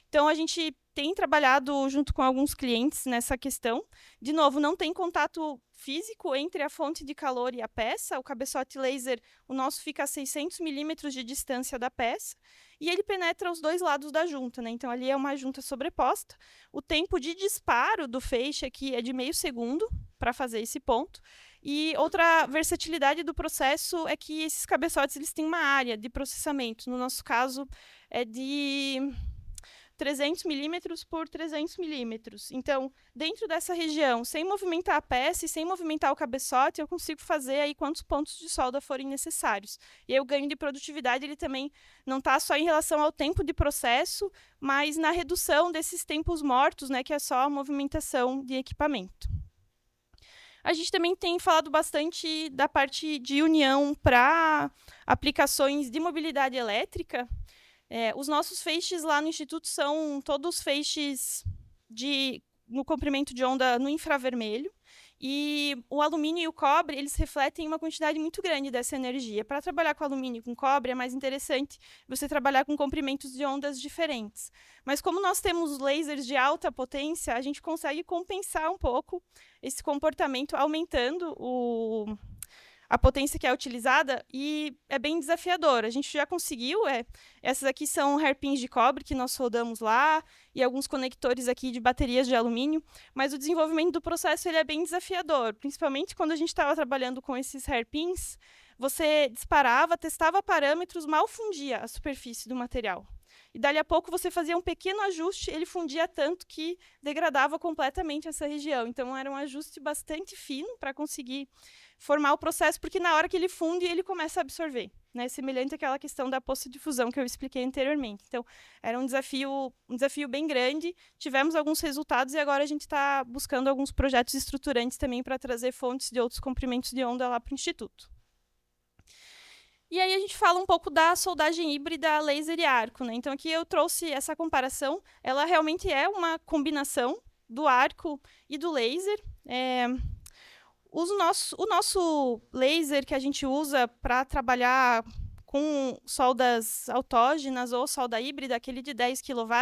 Então, a gente tem trabalhado junto com alguns clientes nessa questão. De novo, não tem contato físico entre a fonte de calor e a peça. O cabeçote laser, o nosso fica a 600 milímetros de distância da peça, e ele penetra os dois lados da junta, né? Então, ali é uma junta sobreposta. O tempo de disparo do feixe aqui é de meio segundo para fazer esse ponto. E outra versatilidade do processo é que esses cabeçotes eles têm uma área de processamento. No nosso caso, é de 300 milímetros por 300 milímetros. Então, dentro dessa região, sem movimentar a peça e sem movimentar o cabeçote, eu consigo fazer aí quantos pontos de solda forem necessários. E aí o ganho de produtividade ele também não está só em relação ao tempo de processo, mas na redução desses tempos mortos, né, que é só a movimentação de equipamento. A gente também tem falado bastante da parte de união para aplicações de mobilidade elétrica. Os nossos feixes lá no Instituto são todos feixes no comprimento de onda no infravermelho. E o alumínio e o cobre, eles refletem uma quantidade muito grande dessa energia. Para trabalhar com alumínio e com cobre, é mais interessante você trabalhar com comprimentos de ondas diferentes. Mas como nós temos lasers de alta potência, a gente consegue compensar um pouco esse comportamento, aumentando a potência que é utilizada, e é bem desafiador. A gente já conseguiu, essas aqui são hairpins de cobre que nós soldamos lá, e alguns conectores aqui de baterias de alumínio, mas o desenvolvimento do processo ele é bem desafiador, principalmente quando a gente estava trabalhando com esses hairpins, você disparava, testava parâmetros, mal fundia a superfície do material. E dali a pouco você fazia um pequeno ajuste, ele fundia tanto que degradava completamente essa região. Então era um ajuste bastante fino para conseguir formar o processo, porque na hora que ele funde, ele começa a absorver, né? Semelhante àquela questão da poça de fusão que eu expliquei anteriormente. Então, era um desafio bem grande, tivemos alguns resultados e agora a gente está buscando alguns projetos estruturantes também para trazer fontes de outros comprimentos de onda lá para o Instituto. E aí a gente fala um pouco da soldagem híbrida laser e arco, né? Então, aqui eu trouxe essa comparação, ela realmente é uma combinação do arco e do laser. O nosso laser que a gente usa para trabalhar com soldas autógenas ou solda híbrida, aquele de 10 kW,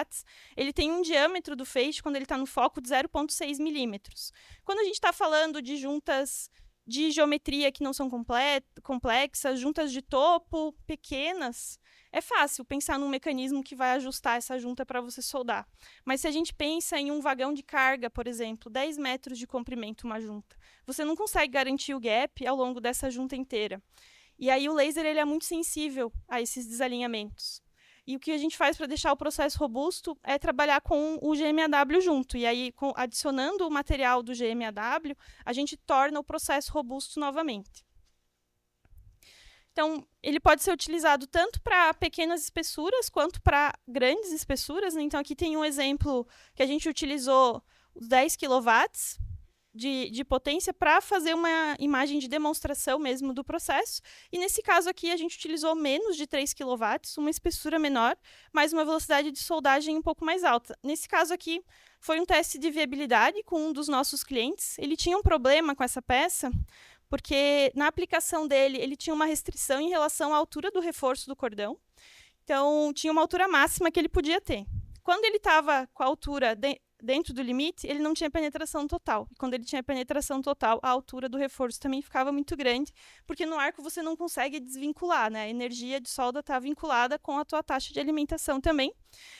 ele tem um diâmetro do feixe, quando ele está no foco, de 0,6 milímetros. Quando a gente está falando de juntas de geometria que não são complexas, juntas de topo pequenas, é fácil pensar num mecanismo que vai ajustar essa junta para você soldar. Mas se a gente pensa em um vagão de carga, por exemplo, 10 metros de comprimento uma junta, você não consegue garantir o gap ao longo dessa junta inteira. E aí o laser ele é muito sensível a esses desalinhamentos. E o que a gente faz para deixar o processo robusto é trabalhar com o GMAW junto. E aí, adicionando o material do GMAW, a gente torna o processo robusto novamente. Então, ele pode ser utilizado tanto para pequenas espessuras quanto para grandes espessuras, né? Então, aqui tem um exemplo que a gente utilizou os 10 kW de potência para fazer uma imagem de demonstração mesmo do processo. E nesse caso aqui, a gente utilizou menos de 3 kW, uma espessura menor, mas uma velocidade de soldagem um pouco mais alta. Nesse caso aqui, foi um teste de viabilidade com um dos nossos clientes. Ele tinha um problema com essa peça, porque na aplicação dele, ele tinha uma restrição em relação à altura do reforço do cordão. Então, tinha uma altura máxima que ele podia ter. Quando ele estava com a altura dentro do limite, ele não tinha penetração total. E quando ele tinha penetração total, a altura do reforço também ficava muito grande, porque no arco você não consegue desvincular, né? A energia de solda está vinculada com a tua taxa de alimentação também.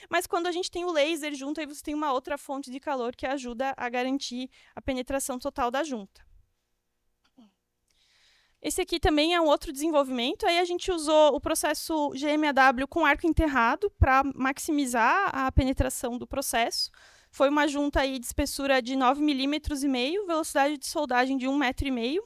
Mas quando a gente tem o laser junto, aí você tem uma outra fonte de calor que ajuda a garantir a penetração total da junta. Esse aqui também é um outro desenvolvimento. Aí a gente usou o processo GMAW com arco enterrado para maximizar a penetração do processo. Foi uma junta aí de espessura de 9,5 milímetros, velocidade de soldagem de 1,5 metro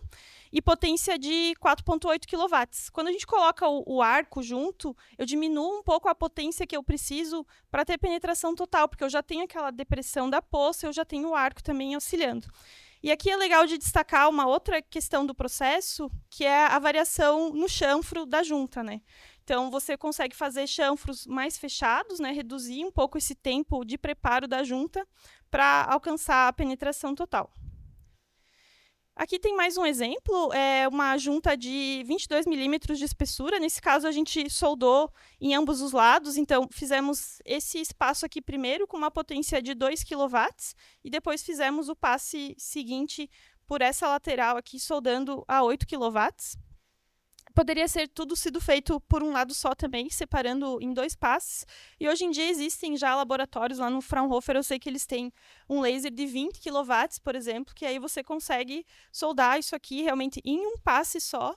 e potência de 4,8 kW. Quando a gente coloca o arco junto, eu diminuo um pouco a potência que eu preciso para ter penetração total, porque eu já tenho aquela depressão da poça, eu já tenho o arco também auxiliando. E aqui é legal de destacar uma outra questão do processo, que é a variação no chanfro da junta, né? Então, você consegue fazer chanfros mais fechados, né? Reduzir um pouco esse tempo de preparo da junta para alcançar a penetração total. Aqui tem mais um exemplo, é uma junta de 22 milímetros de espessura. Nesse caso, a gente soldou em ambos os lados. Então, fizemos esse espaço aqui primeiro com uma potência de 2 kW e depois fizemos o passe seguinte por essa lateral aqui, soldando a 8 kW. Poderia ser tudo sido feito por um lado só também, separando em 2 passes. E hoje em dia existem já laboratórios lá no Fraunhofer, eu sei que eles têm um laser de 20 kW, por exemplo, que aí você consegue soldar isso aqui realmente em um passe só.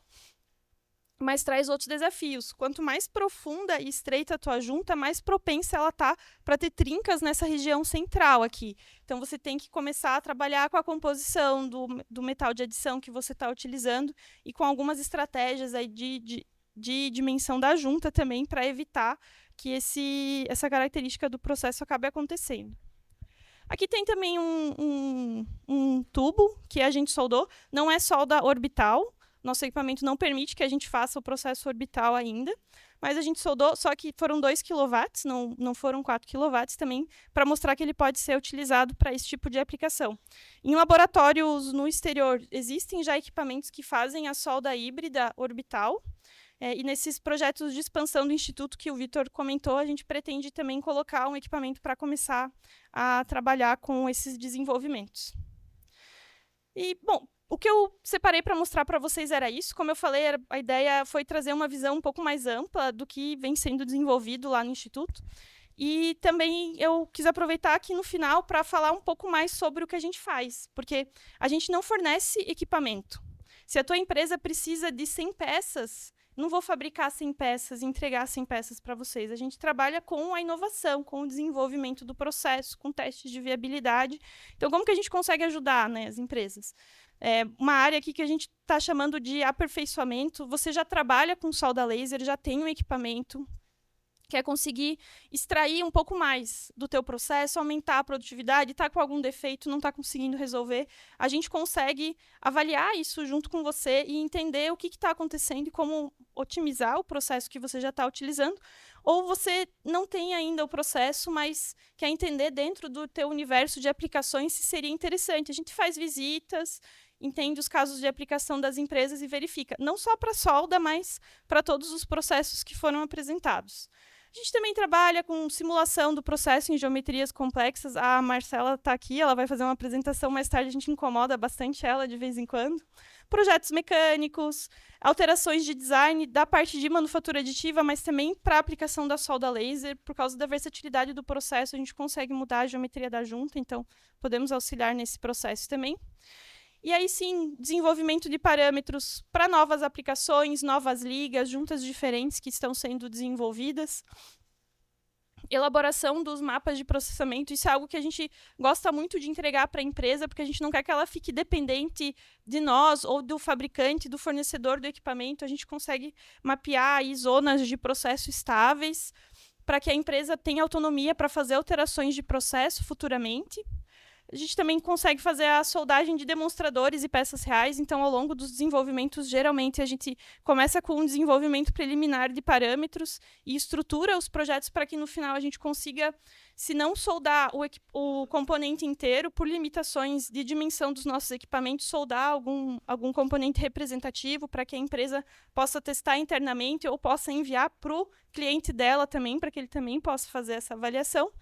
mas traz outros desafios. Quanto mais profunda e estreita a tua junta, mais propensa ela tá para ter trincas nessa região central aqui. Então, você tem que começar a trabalhar com a composição do metal de adição que você está utilizando e com algumas estratégias aí de dimensão da junta também para evitar que essa característica do processo acabe acontecendo. Aqui tem também um tubo que a gente soldou. Não é solda orbital. Nosso equipamento não permite que a gente faça o processo orbital ainda, mas a gente soldou, só que foram 2 kW, não foram 4 kW também, para mostrar que ele pode ser utilizado para esse tipo de aplicação. Em laboratórios no exterior, existem já equipamentos que fazem a solda híbrida orbital, e nesses projetos de expansão do Instituto que o Vitor comentou, a gente pretende também colocar um equipamento para começar a trabalhar com esses desenvolvimentos. E, bom, o que eu separei para mostrar para vocês era isso. Como eu falei, a ideia foi trazer uma visão um pouco mais ampla do que vem sendo desenvolvido lá no Instituto. E também eu quis aproveitar aqui no final para falar um pouco mais sobre o que a gente faz, porque a gente não fornece equipamento. Se a tua empresa precisa de 100 peças, não vou fabricar 100 peças e entregar 100 peças para vocês. A gente trabalha com a inovação, com o desenvolvimento do processo, com testes de viabilidade. Então, como que a gente consegue ajudar, né, as empresas? Uma área aqui que a gente está chamando de aperfeiçoamento. Você já trabalha com solda laser, já tem um equipamento, quer conseguir extrair um pouco mais do teu processo, aumentar a produtividade, está com algum defeito, não está conseguindo resolver, a gente consegue avaliar isso junto com você e entender o que está acontecendo e como otimizar o processo que você já está utilizando. Ou você não tem ainda o processo, mas quer entender dentro do teu universo de aplicações se seria interessante. A gente faz visitas, entende os casos de aplicação das empresas e verifica, não só para solda, mas para todos os processos que foram apresentados. A gente também trabalha com simulação do processo em geometrias complexas. A Marcela está aqui, ela vai fazer uma apresentação mais tarde, a gente incomoda bastante ela de vez em quando. Projetos mecânicos, alterações de design da parte de manufatura aditiva, mas também para a aplicação da solda laser. Por causa da versatilidade do processo, a gente consegue mudar a geometria da junta, então podemos auxiliar nesse processo também. E aí sim, desenvolvimento de parâmetros para novas aplicações, novas ligas, juntas diferentes que estão sendo desenvolvidas. Elaboração dos mapas de processamento, isso é algo que a gente gosta muito de entregar para a empresa, porque a gente não quer que ela fique dependente de nós ou do fabricante, do fornecedor do equipamento. A gente consegue mapear aí zonas de processo estáveis para que a empresa tenha autonomia para fazer alterações de processo futuramente. A gente também consegue fazer a soldagem de demonstradores e peças reais, então, ao longo dos desenvolvimentos, geralmente, a gente começa com um desenvolvimento preliminar de parâmetros e estrutura os projetos para que, no final, a gente consiga, se não soldar o componente inteiro, por limitações de dimensão dos nossos equipamentos, soldar algum componente representativo para que a empresa possa testar internamente ou possa enviar para o cliente dela também, para que ele também possa fazer essa avaliação.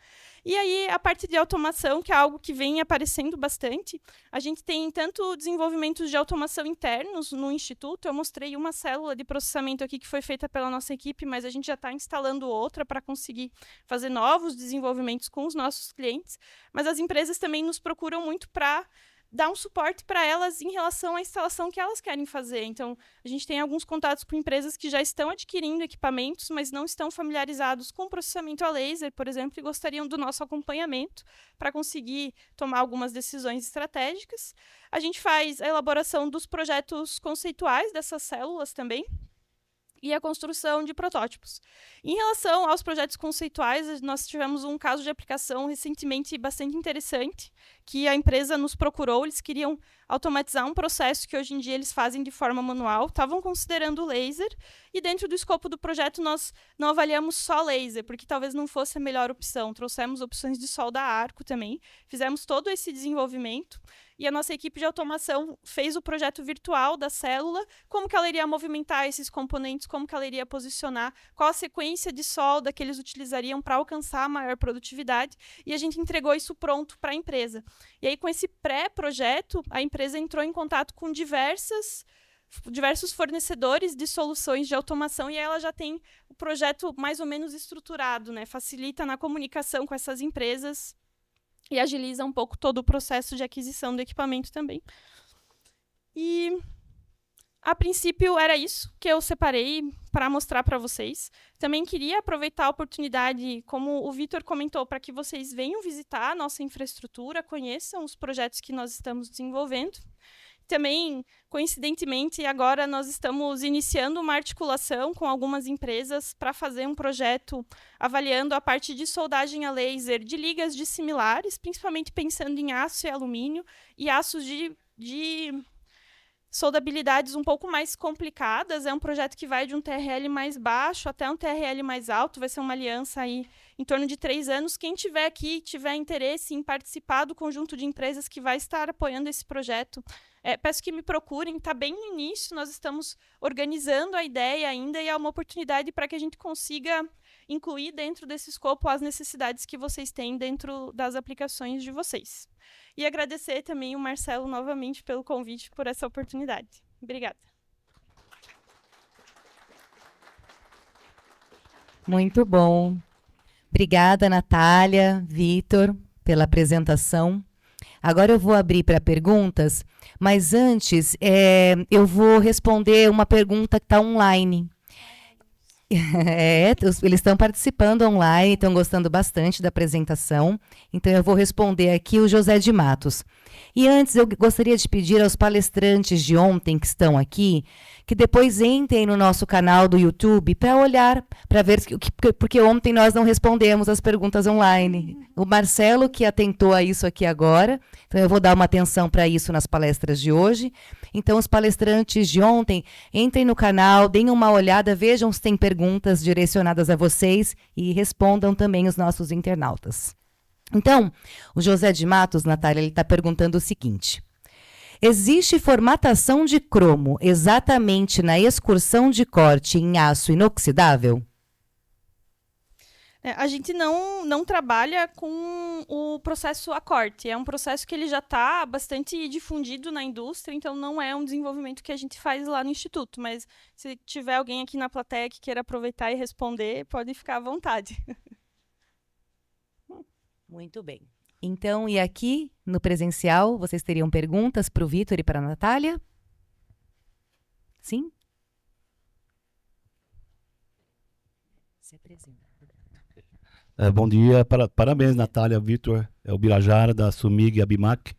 E aí, a parte de automação, que é algo que vem aparecendo bastante. A gente tem tanto desenvolvimentos de automação internos no Instituto. Eu mostrei uma célula de processamento aqui que foi feita pela nossa equipe, mas a gente já está instalando outra para conseguir fazer novos desenvolvimentos com os nossos clientes. Mas as empresas também nos procuram muito para dar um suporte para elas em relação à instalação que elas querem fazer. Então, a gente tem alguns contatos com empresas que já estão adquirindo equipamentos, mas não estão familiarizados com processamento a laser, por exemplo, e gostariam do nosso acompanhamento para conseguir tomar algumas decisões estratégicas. A gente faz a elaboração dos projetos conceituais dessas células também, e a construção de protótipos. Em relação aos projetos conceituais, nós tivemos um caso de aplicação recentemente bastante interessante, que a empresa nos procurou, eles queriam automatizar um processo que hoje em dia eles fazem de forma manual, estavam considerando o laser, e dentro do escopo do projeto nós não avaliamos só laser, porque talvez não fosse a melhor opção, trouxemos opções de solda a arco também, fizemos todo esse desenvolvimento, e a nossa equipe de automação fez o projeto virtual da célula, como que ela iria movimentar esses componentes, como que ela iria posicionar, qual a sequência de solda que eles utilizariam para alcançar a maior produtividade, e a gente entregou isso pronto para a empresa. E aí, com esse pré-projeto, a empresa entrou em contato com diversos fornecedores de soluções de automação, e aí ela já tem o projeto mais ou menos estruturado, né? Facilita na comunicação com essas empresas e agiliza um pouco todo o processo de aquisição do equipamento também. E A princípio, era isso que eu separei para mostrar para vocês. Também queria aproveitar a oportunidade, como o Vitor comentou, para que vocês venham visitar a nossa infraestrutura, conheçam os projetos que nós estamos desenvolvendo. Também, coincidentemente, agora nós estamos iniciando uma articulação com algumas empresas para fazer um projeto avaliando a parte de soldagem a laser de ligas dissimilares, principalmente pensando em aço e alumínio, e aços de soldabilidades um pouco mais complicadas. É um projeto que vai de um TRL mais baixo até um TRL mais alto. Vai ser uma aliança aí em torno de 3 anos. Quem tiver aqui, tiver interesse em participar do conjunto de empresas que vai estar apoiando esse projeto, peço que me procurem. Está bem no início, nós estamos organizando a ideia ainda, e é uma oportunidade para que a gente consiga incluir dentro desse escopo as necessidades que vocês têm dentro das aplicações de vocês. E agradecer também o Marcelo novamente pelo convite, por essa oportunidade. Obrigada. Muito bom. Obrigada, Natália, Vitor, pela apresentação. Agora eu vou abrir para perguntas, mas antes eu vou responder uma pergunta que está online. Eles estão participando online, estão gostando bastante da apresentação. Então, eu vou responder aqui o José de Matos. E antes, eu gostaria de pedir aos palestrantes de ontem que estão aqui, que depois entrem no nosso canal do YouTube para olhar, para ver, porque ontem nós não respondemos as perguntas online. O Marcelo que atentou a isso aqui agora, então eu vou dar uma atenção para isso nas palestras de hoje. Então, os palestrantes de ontem, entrem no canal, deem uma olhada, vejam se tem perguntas direcionadas a vocês e respondam também os nossos internautas. Então, o José de Matos, Natália, ele está perguntando o seguinte: existe formatação de cromo exatamente na excursão de corte em aço inoxidável? A gente não trabalha com o processo a corte. É um processo que ele já está bastante difundido na indústria, então não é um desenvolvimento que a gente faz lá no Instituto. Mas se tiver alguém aqui na plateia que queira aproveitar e responder, pode ficar à vontade. Muito bem. Então, e aqui, no presencial, vocês teriam perguntas para o Vitor e para a Natália? Sim? Se apresenta. Bom dia, parabéns, Natália, Vitor, é o Birajara, da Sumig Abimac.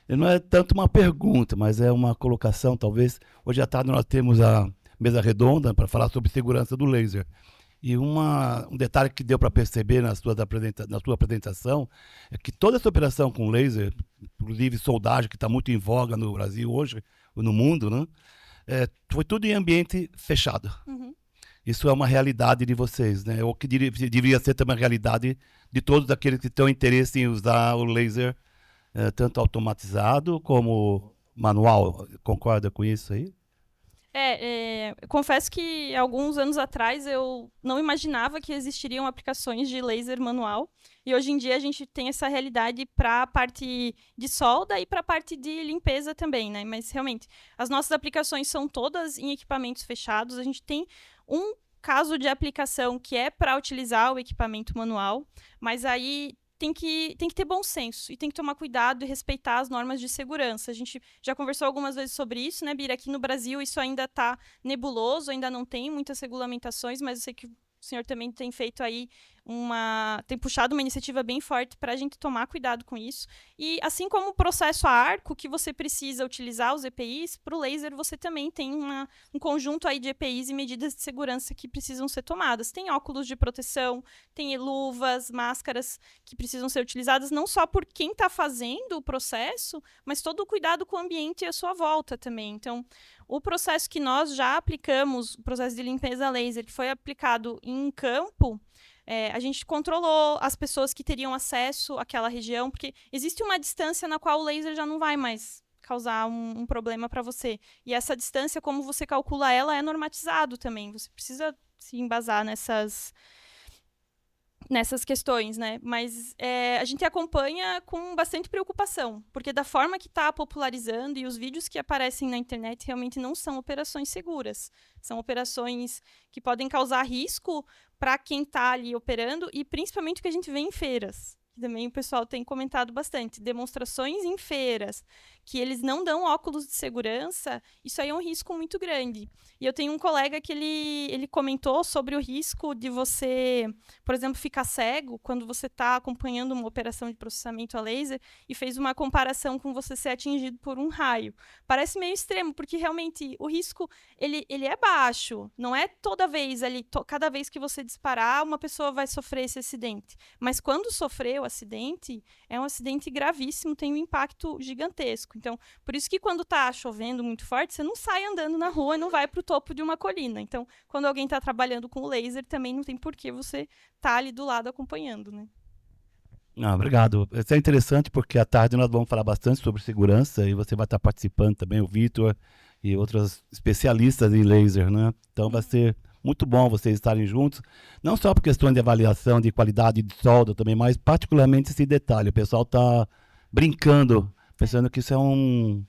E não é tanto uma pergunta, mas é uma colocação, talvez. Hoje à tarde nós temos a mesa redonda para falar sobre segurança do laser. E um detalhe que deu para perceber na sua apresentação é que toda essa operação com laser, inclusive soldagem, que está muito em voga no Brasil hoje, no mundo, né? Foi tudo em ambiente fechado. Uhum. Isso é uma realidade de vocês, né? Ou que deveria ser também a realidade de todos aqueles que têm interesse em usar o laser, tanto automatizado como manual. Concorda com isso aí? Confesso que alguns anos atrás eu não imaginava que existiriam aplicações de laser manual, e hoje em dia a gente tem essa realidade para a parte de solda e para a parte de limpeza também, né? Mas realmente, as nossas aplicações são todas em equipamentos fechados. A gente tem um caso de aplicação que é para utilizar o equipamento manual, mas aí tem que ter bom senso e tem que tomar cuidado e respeitar as normas de segurança. A gente já conversou algumas vezes sobre isso, né, Bira? Aqui no Brasil isso ainda está nebuloso, ainda não tem muitas regulamentações, mas eu sei que o senhor também tem feito aí tem puxado uma iniciativa bem forte para a gente tomar cuidado com isso. E assim como o processo a arco, que você precisa utilizar os EPIs, para o laser você também tem um conjunto aí de EPIs e medidas de segurança que precisam ser tomadas. Tem óculos de proteção, tem luvas, máscaras que precisam ser utilizadas não só por quem está fazendo o processo, mas todo o cuidado com o ambiente e a sua volta também. Então, o processo que nós já aplicamos, o processo de limpeza laser, que foi aplicado em campo, a gente controlou as pessoas que teriam acesso àquela região, porque existe uma distância na qual o laser já não vai mais causar um problema para você. E essa distância, como você calcula ela, é normatizado também. Você precisa se embasar nessas questões, né? Mas a gente acompanha com bastante preocupação, porque da forma que está popularizando e os vídeos que aparecem na internet realmente não são operações seguras. São operações que podem causar risco para quem está ali operando e principalmente o que a gente vê em feiras, que também o pessoal tem comentado bastante, demonstrações em feiras, que eles não dão óculos de segurança, isso aí é um risco muito grande. E eu tenho um colega que ele comentou sobre o risco de você, por exemplo, ficar cego quando você está acompanhando uma operação de processamento a laser e fez uma comparação com você ser atingido por um raio. Parece meio extremo, porque realmente o risco ele é baixo. Não é toda vez ali, cada vez que você disparar, uma pessoa vai sofrer esse acidente. Mas quando sofreu o acidente, é um acidente gravíssimo, tem um impacto gigantesco. Então, por isso que quando está chovendo muito forte, você não sai andando na rua e não vai para o topo de uma colina. Então, quando alguém está trabalhando com laser, também não tem por que você estar ali do lado acompanhando, né? Obrigado. Isso é interessante porque à tarde nós vamos falar bastante sobre segurança e você vai estar participando também, o Vitor e outros especialistas em laser, né? Então vai ser muito bom vocês estarem juntos, não só por questões de avaliação de qualidade de solda também, mas particularmente esse detalhe. O pessoal está brincando, pensando que isso é um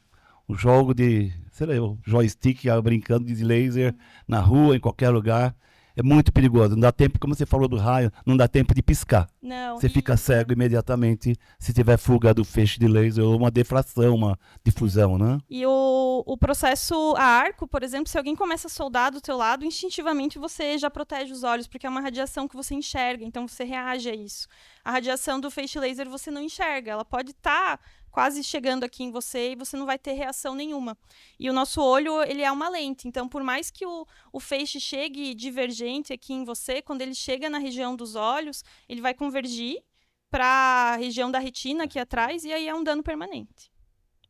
jogo de, sei lá, um joystick brincando de laser na rua, em qualquer lugar. É muito perigoso. Não dá tempo, como você falou do raio, não dá tempo de piscar. Não, Você fica cego imediatamente se tiver fuga do feixe de laser ou uma defração, uma difusão, né? E o processo a arco, por exemplo, se alguém começa a soldar do teu lado, instintivamente você já protege os olhos, porque é uma radiação que você enxerga, então você reage a isso. A radiação do feixe laser você não enxerga, ela pode estar quase chegando aqui em você e você não vai ter reação nenhuma. E o nosso olho, ele é uma lente, então por mais que o feixe chegue divergente aqui em você, quando ele chega na região dos olhos, ele vai convergir para a região da retina aqui atrás e aí é um dano permanente.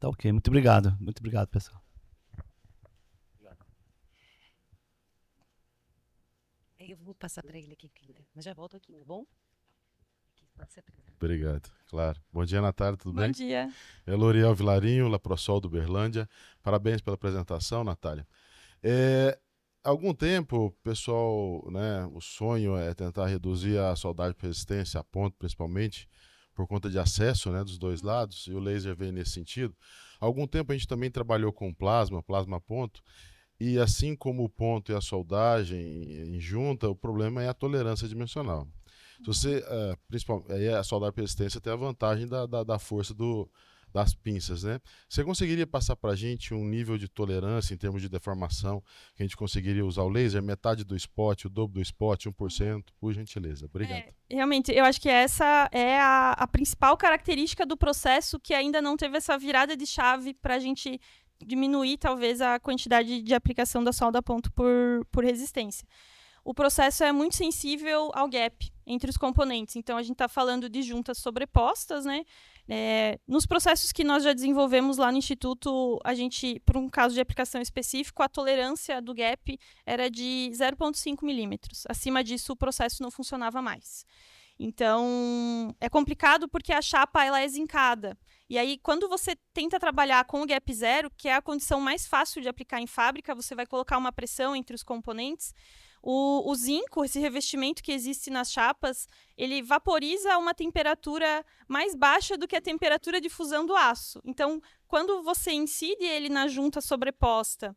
Tá ok, muito obrigado. Muito obrigado, pessoal. Eu vou passar para ele aqui, mas já volto aqui, tá bom? Obrigado, claro. Bom dia, Natália, tudo bem? Bom dia. É L'Oréal Vilarinho, Laprosol do Uberlândia. Parabéns pela apresentação, Natália. Há algum tempo, pessoal, né, o sonho é tentar reduzir a soldagem por resistência a ponto, principalmente, por conta de acesso, né, dos dois lados, e o laser vem nesse sentido. Há algum tempo a gente também trabalhou com plasma a ponto, e assim como o ponto e a soldagem em junta, o problema é a tolerância dimensional. Se você, principalmente, aí a soldagem por resistência tem a vantagem da força das pinças, né? Você conseguiria passar para a gente um nível de tolerância em termos de deformação, que a gente conseguiria usar o laser, metade do spot, o dobro do spot, 1%, por gentileza. Obrigado. Realmente, eu acho que essa é a principal característica do processo que ainda não teve essa virada de chave para a gente diminuir, talvez, a quantidade de aplicação da solda a ponto por resistência. O processo é muito sensível ao gap entre os componentes. Então, a gente está falando de juntas sobrepostas, né? Nos processos que nós já desenvolvemos lá no Instituto, a gente, por um caso de aplicação específico, a tolerância do gap era de 0,5 milímetros. Acima disso, o processo não funcionava mais. Então, é complicado porque a chapa ela é zincada. E aí, quando você tenta trabalhar com o gap zero, que é a condição mais fácil de aplicar em fábrica, você vai colocar uma pressão entre os componentes. O zinco, esse revestimento que existe nas chapas, ele vaporiza a uma temperatura mais baixa do que a temperatura de fusão do aço. Então, quando você incide ele na junta sobreposta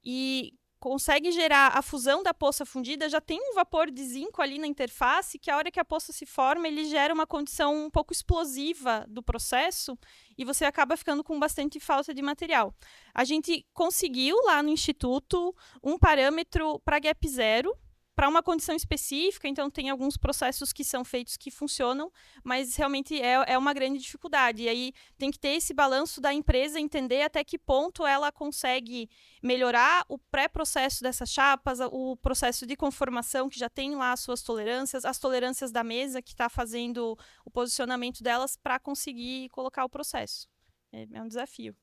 e consegue gerar a fusão da poça fundida, já tem um vapor de zinco ali na interface, que a hora que a poça se forma, ele gera uma condição um pouco explosiva do processo e você acaba ficando com bastante falta de material. A gente conseguiu lá no Instituto um parâmetro para gap zero, para uma condição específica, então tem alguns processos que são feitos que funcionam, mas realmente é uma grande dificuldade. E aí tem que ter esse balanço da empresa, entender até que ponto ela consegue melhorar o pré-processo dessas chapas, o processo de conformação, que já tem lá as suas tolerâncias, as tolerâncias da mesa, que está fazendo o posicionamento delas para conseguir colocar o processo. É um desafio.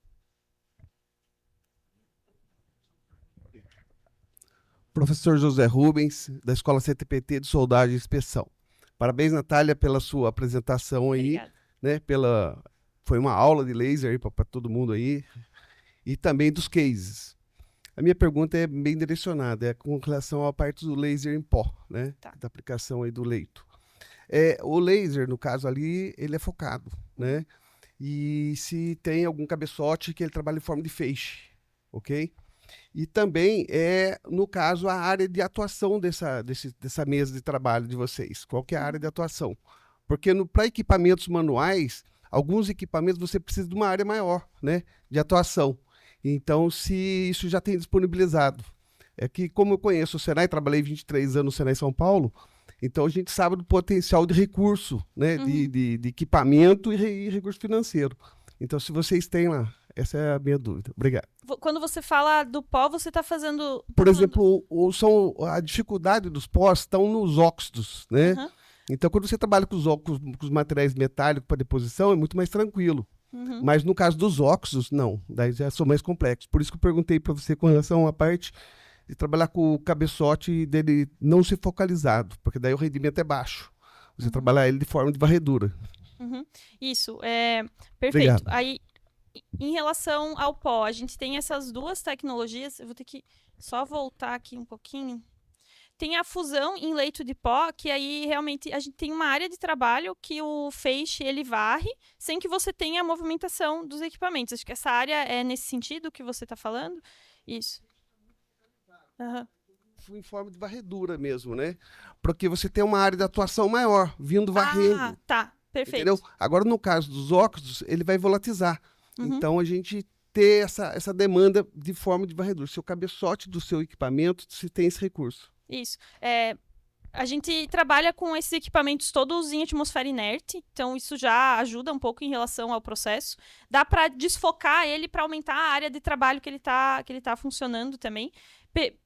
Professor José Rubens, da Escola CTPT de Soldagem e Inspeção. Parabéns, Natália, pela sua apresentação aí. Né, foi uma aula de laser para todo mundo aí. E também dos cases. A minha pergunta é bem direcionada, é com relação à parte do laser em pó, né? Tá. Da aplicação aí do leito. O laser, no caso ali, ele é focado, né? E se tem algum cabeçote que ele trabalha em forma de feixe, ok? E também no caso, a área de atuação dessa mesa de trabalho de vocês. Qual que é a área de atuação? Porque para equipamentos manuais, alguns equipamentos você precisa de uma área maior, né, de atuação. Então, se isso já tem disponibilizado. É que, como eu conheço o Senai, trabalhei 23 anos no Senai São Paulo, então a gente sabe do potencial de recurso, né, de equipamento e recurso financeiro. Então, se vocês têm lá, essa é a minha dúvida. Obrigado. Quando você fala do pó, você está fazendo... Por exemplo, a dificuldade dos pós estão nos óxidos, né? Uhum. Então, quando você trabalha com os materiais metálicos para deposição, é muito mais tranquilo. Mas no caso dos óxidos, não. Daí já são mais complexos. Por isso que eu perguntei para você com relação à parte de trabalhar com o cabeçote dele não ser focalizado, porque daí o rendimento é baixo. Você trabalhar ele de forma de varredura. Isso, perfeito. Obrigado. Aí, em relação ao pó, a gente tem essas duas tecnologias. Eu vou ter que só voltar aqui um pouquinho. Tem a fusão em leito de pó, que aí realmente a gente tem uma área de trabalho que o feixe ele varre sem que você tenha a movimentação dos equipamentos. Acho que essa área é nesse sentido que você está falando. Isso. Em forma de varredura mesmo, né? Porque você tem uma área de atuação maior, vindo varrendo. Ah, tá. Perfeito. Entendeu? Agora, no caso dos óxidos, ele vai volatilizar. Então, a gente ter essa demanda de forma de varredura. Se o cabeçote do seu equipamento, se tem esse recurso. Isso. A gente trabalha com esses equipamentos todos em atmosfera inerte, então isso já ajuda um pouco em relação ao processo. Dá para desfocar ele para aumentar a área de trabalho que ele tá funcionando também.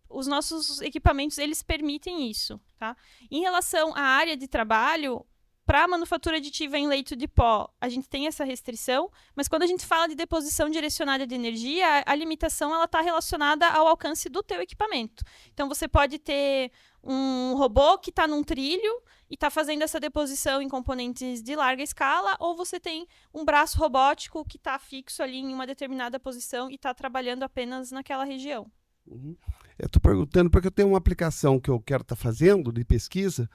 Os nossos equipamentos, eles permitem isso, tá? Em relação à área de trabalho, para a manufatura aditiva em leito de pó, a gente tem essa restrição, mas quando a gente fala de deposição direcionada de energia, a limitação está relacionada ao alcance do teu equipamento. Então, você pode ter um robô que está num trilho e está fazendo essa deposição em componentes de larga escala, ou você tem um braço robótico que está fixo ali em uma determinada posição e está trabalhando apenas naquela região. Eu estou perguntando porque eu tenho uma aplicação que eu quero estar fazendo de pesquisa,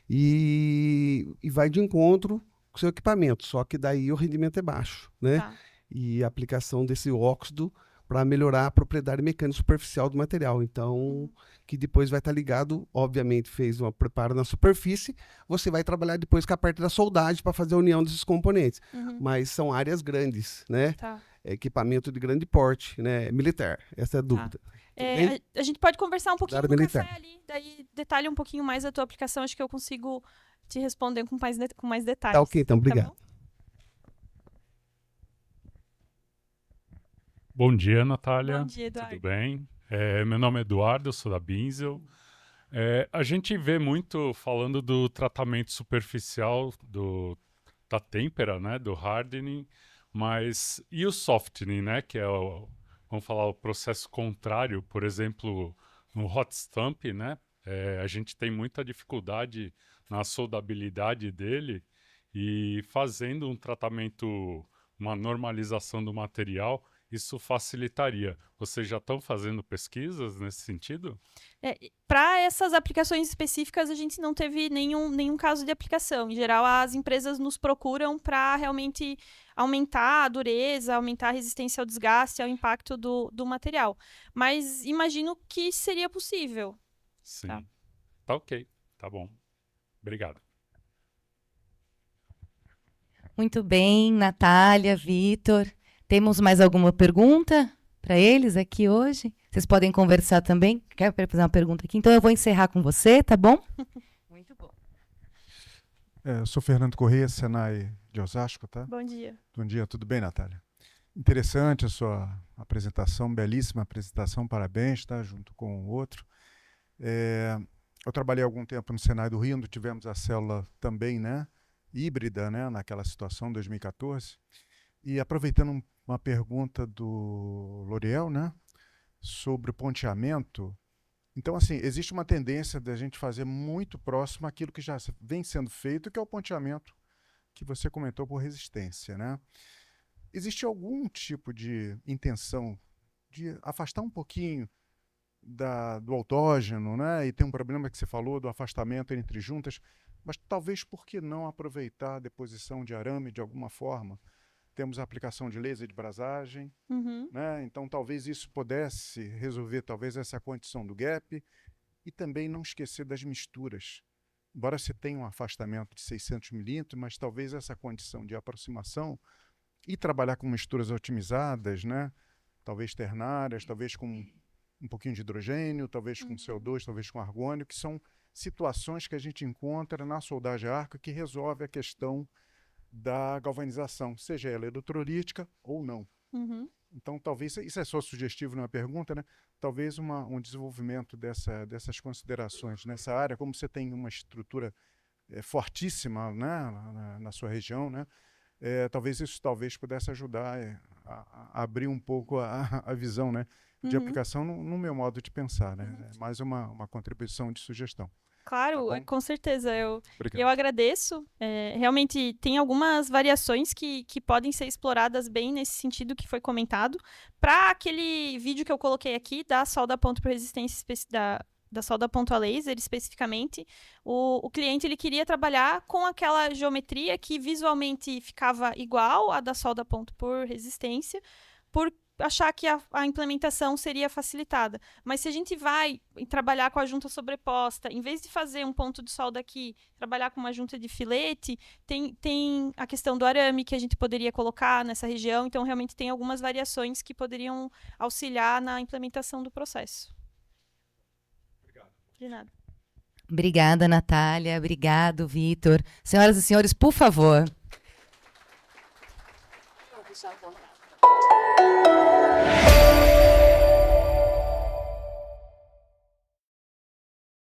e vai de encontro com o seu equipamento, só que daí o rendimento é baixo, né? Tá. E a aplicação desse óxido para melhorar a propriedade mecânica superficial do material. Então, que depois vai estar ligado, obviamente, fez um preparo na superfície, você vai trabalhar depois com a parte da soldagem para fazer a união desses componentes. Mas são áreas grandes, né? Tá. É equipamento de grande porte, né? Militar, essa é a dúvida. A gente pode conversar um pouquinho Área com o militar. café ali, daí detalhe um pouquinho mais a tua aplicação, acho que eu consigo te responder com mais detalhes. Tá ok, então, obrigado. bom? Bom dia, Natália. Bom dia, Eduardo. Tudo bem? Meu nome é Eduardo, eu sou da Binzel. A gente vê muito falando do tratamento superficial da têmpera, né, do hardening, mas e o softening, né, que é vamos falar, o processo contrário, por exemplo, no hot stamp, né, a gente tem muita dificuldade na soldabilidade dele, e fazendo um tratamento, uma normalização do material, isso facilitaria. Vocês já estão fazendo pesquisas nesse sentido? Para essas aplicações específicas, a gente não teve nenhum caso de aplicação. Em geral, as empresas nos procuram para realmente aumentar a dureza, aumentar a resistência ao desgaste, ao impacto do material. Mas imagino que seria possível. Sim. Tá. Tá ok, tá bom. Obrigado. Muito bem, Natália, Vitor. Temos mais alguma pergunta para eles aqui hoje? Vocês podem conversar também? Quer fazer uma pergunta aqui? Então eu vou encerrar com você, tá bom? Muito bom. Eu sou Fernando Corrêa, Senai de Osasco, tá? Bom dia. Bom dia, tudo bem, Natália? Interessante a sua apresentação, belíssima apresentação, parabéns, tá? Junto com o outro. Eu trabalhei algum tempo no Senai do Rio, onde tivemos a célula também, né? Híbrida, né? Naquela situação, 2014. E aproveitando uma pergunta do L'Oréal, né? Sobre o ponteamento. Então, assim, existe uma tendência da gente fazer muito próximo àquilo que já vem sendo feito, que é o ponteamento que você comentou por resistência, né? Existe algum tipo de intenção de afastar um pouquinho do autógeno, né? E tem um problema que você falou do afastamento entre juntas, mas talvez por que não aproveitar a deposição de arame de alguma forma? Temos a aplicação de laser de brasagem, né? Então talvez isso pudesse resolver talvez essa condição do gap, e também não esquecer das misturas, embora você tenha um afastamento de 600 milímetros, mas talvez essa condição de aproximação e trabalhar com misturas otimizadas, né? Talvez ternárias, talvez com um pouquinho de hidrogênio, talvez com CO2, talvez com argônio, que são situações que a gente encontra na soldagem a arco que resolve a questão da galvanização, seja ela eletrolítica ou não. Uhum. Então, talvez, isso é só sugestivo numa pergunta, né? Talvez um desenvolvimento dessas considerações nessa área, como você tem uma estrutura fortíssima, né, na sua região, né? Talvez isso pudesse ajudar a abrir um pouco a visão, né, de aplicação no meu modo de pensar, né? É mais uma contribuição de sugestão. Claro, Tá bom? com certeza. Eu Obrigado. agradeço. Realmente tem algumas variações que podem ser exploradas bem nesse sentido que foi comentado. Para aquele vídeo que eu coloquei aqui, da solda ponto por resistência da solda ponto a laser, especificamente, o cliente ele queria trabalhar com aquela geometria que visualmente ficava igual à da solda ponto por resistência, por achar que a implementação seria facilitada. Mas se a gente vai trabalhar com a junta sobreposta, em vez de fazer um ponto de solda aqui, trabalhar com uma junta de filete, tem a questão do arame que a gente poderia colocar nessa região. Então, realmente tem algumas variações que poderiam auxiliar na implementação do processo. Obrigado. De nada. Obrigada, Natália. Obrigado, Vitor. Senhoras e senhores, por favor.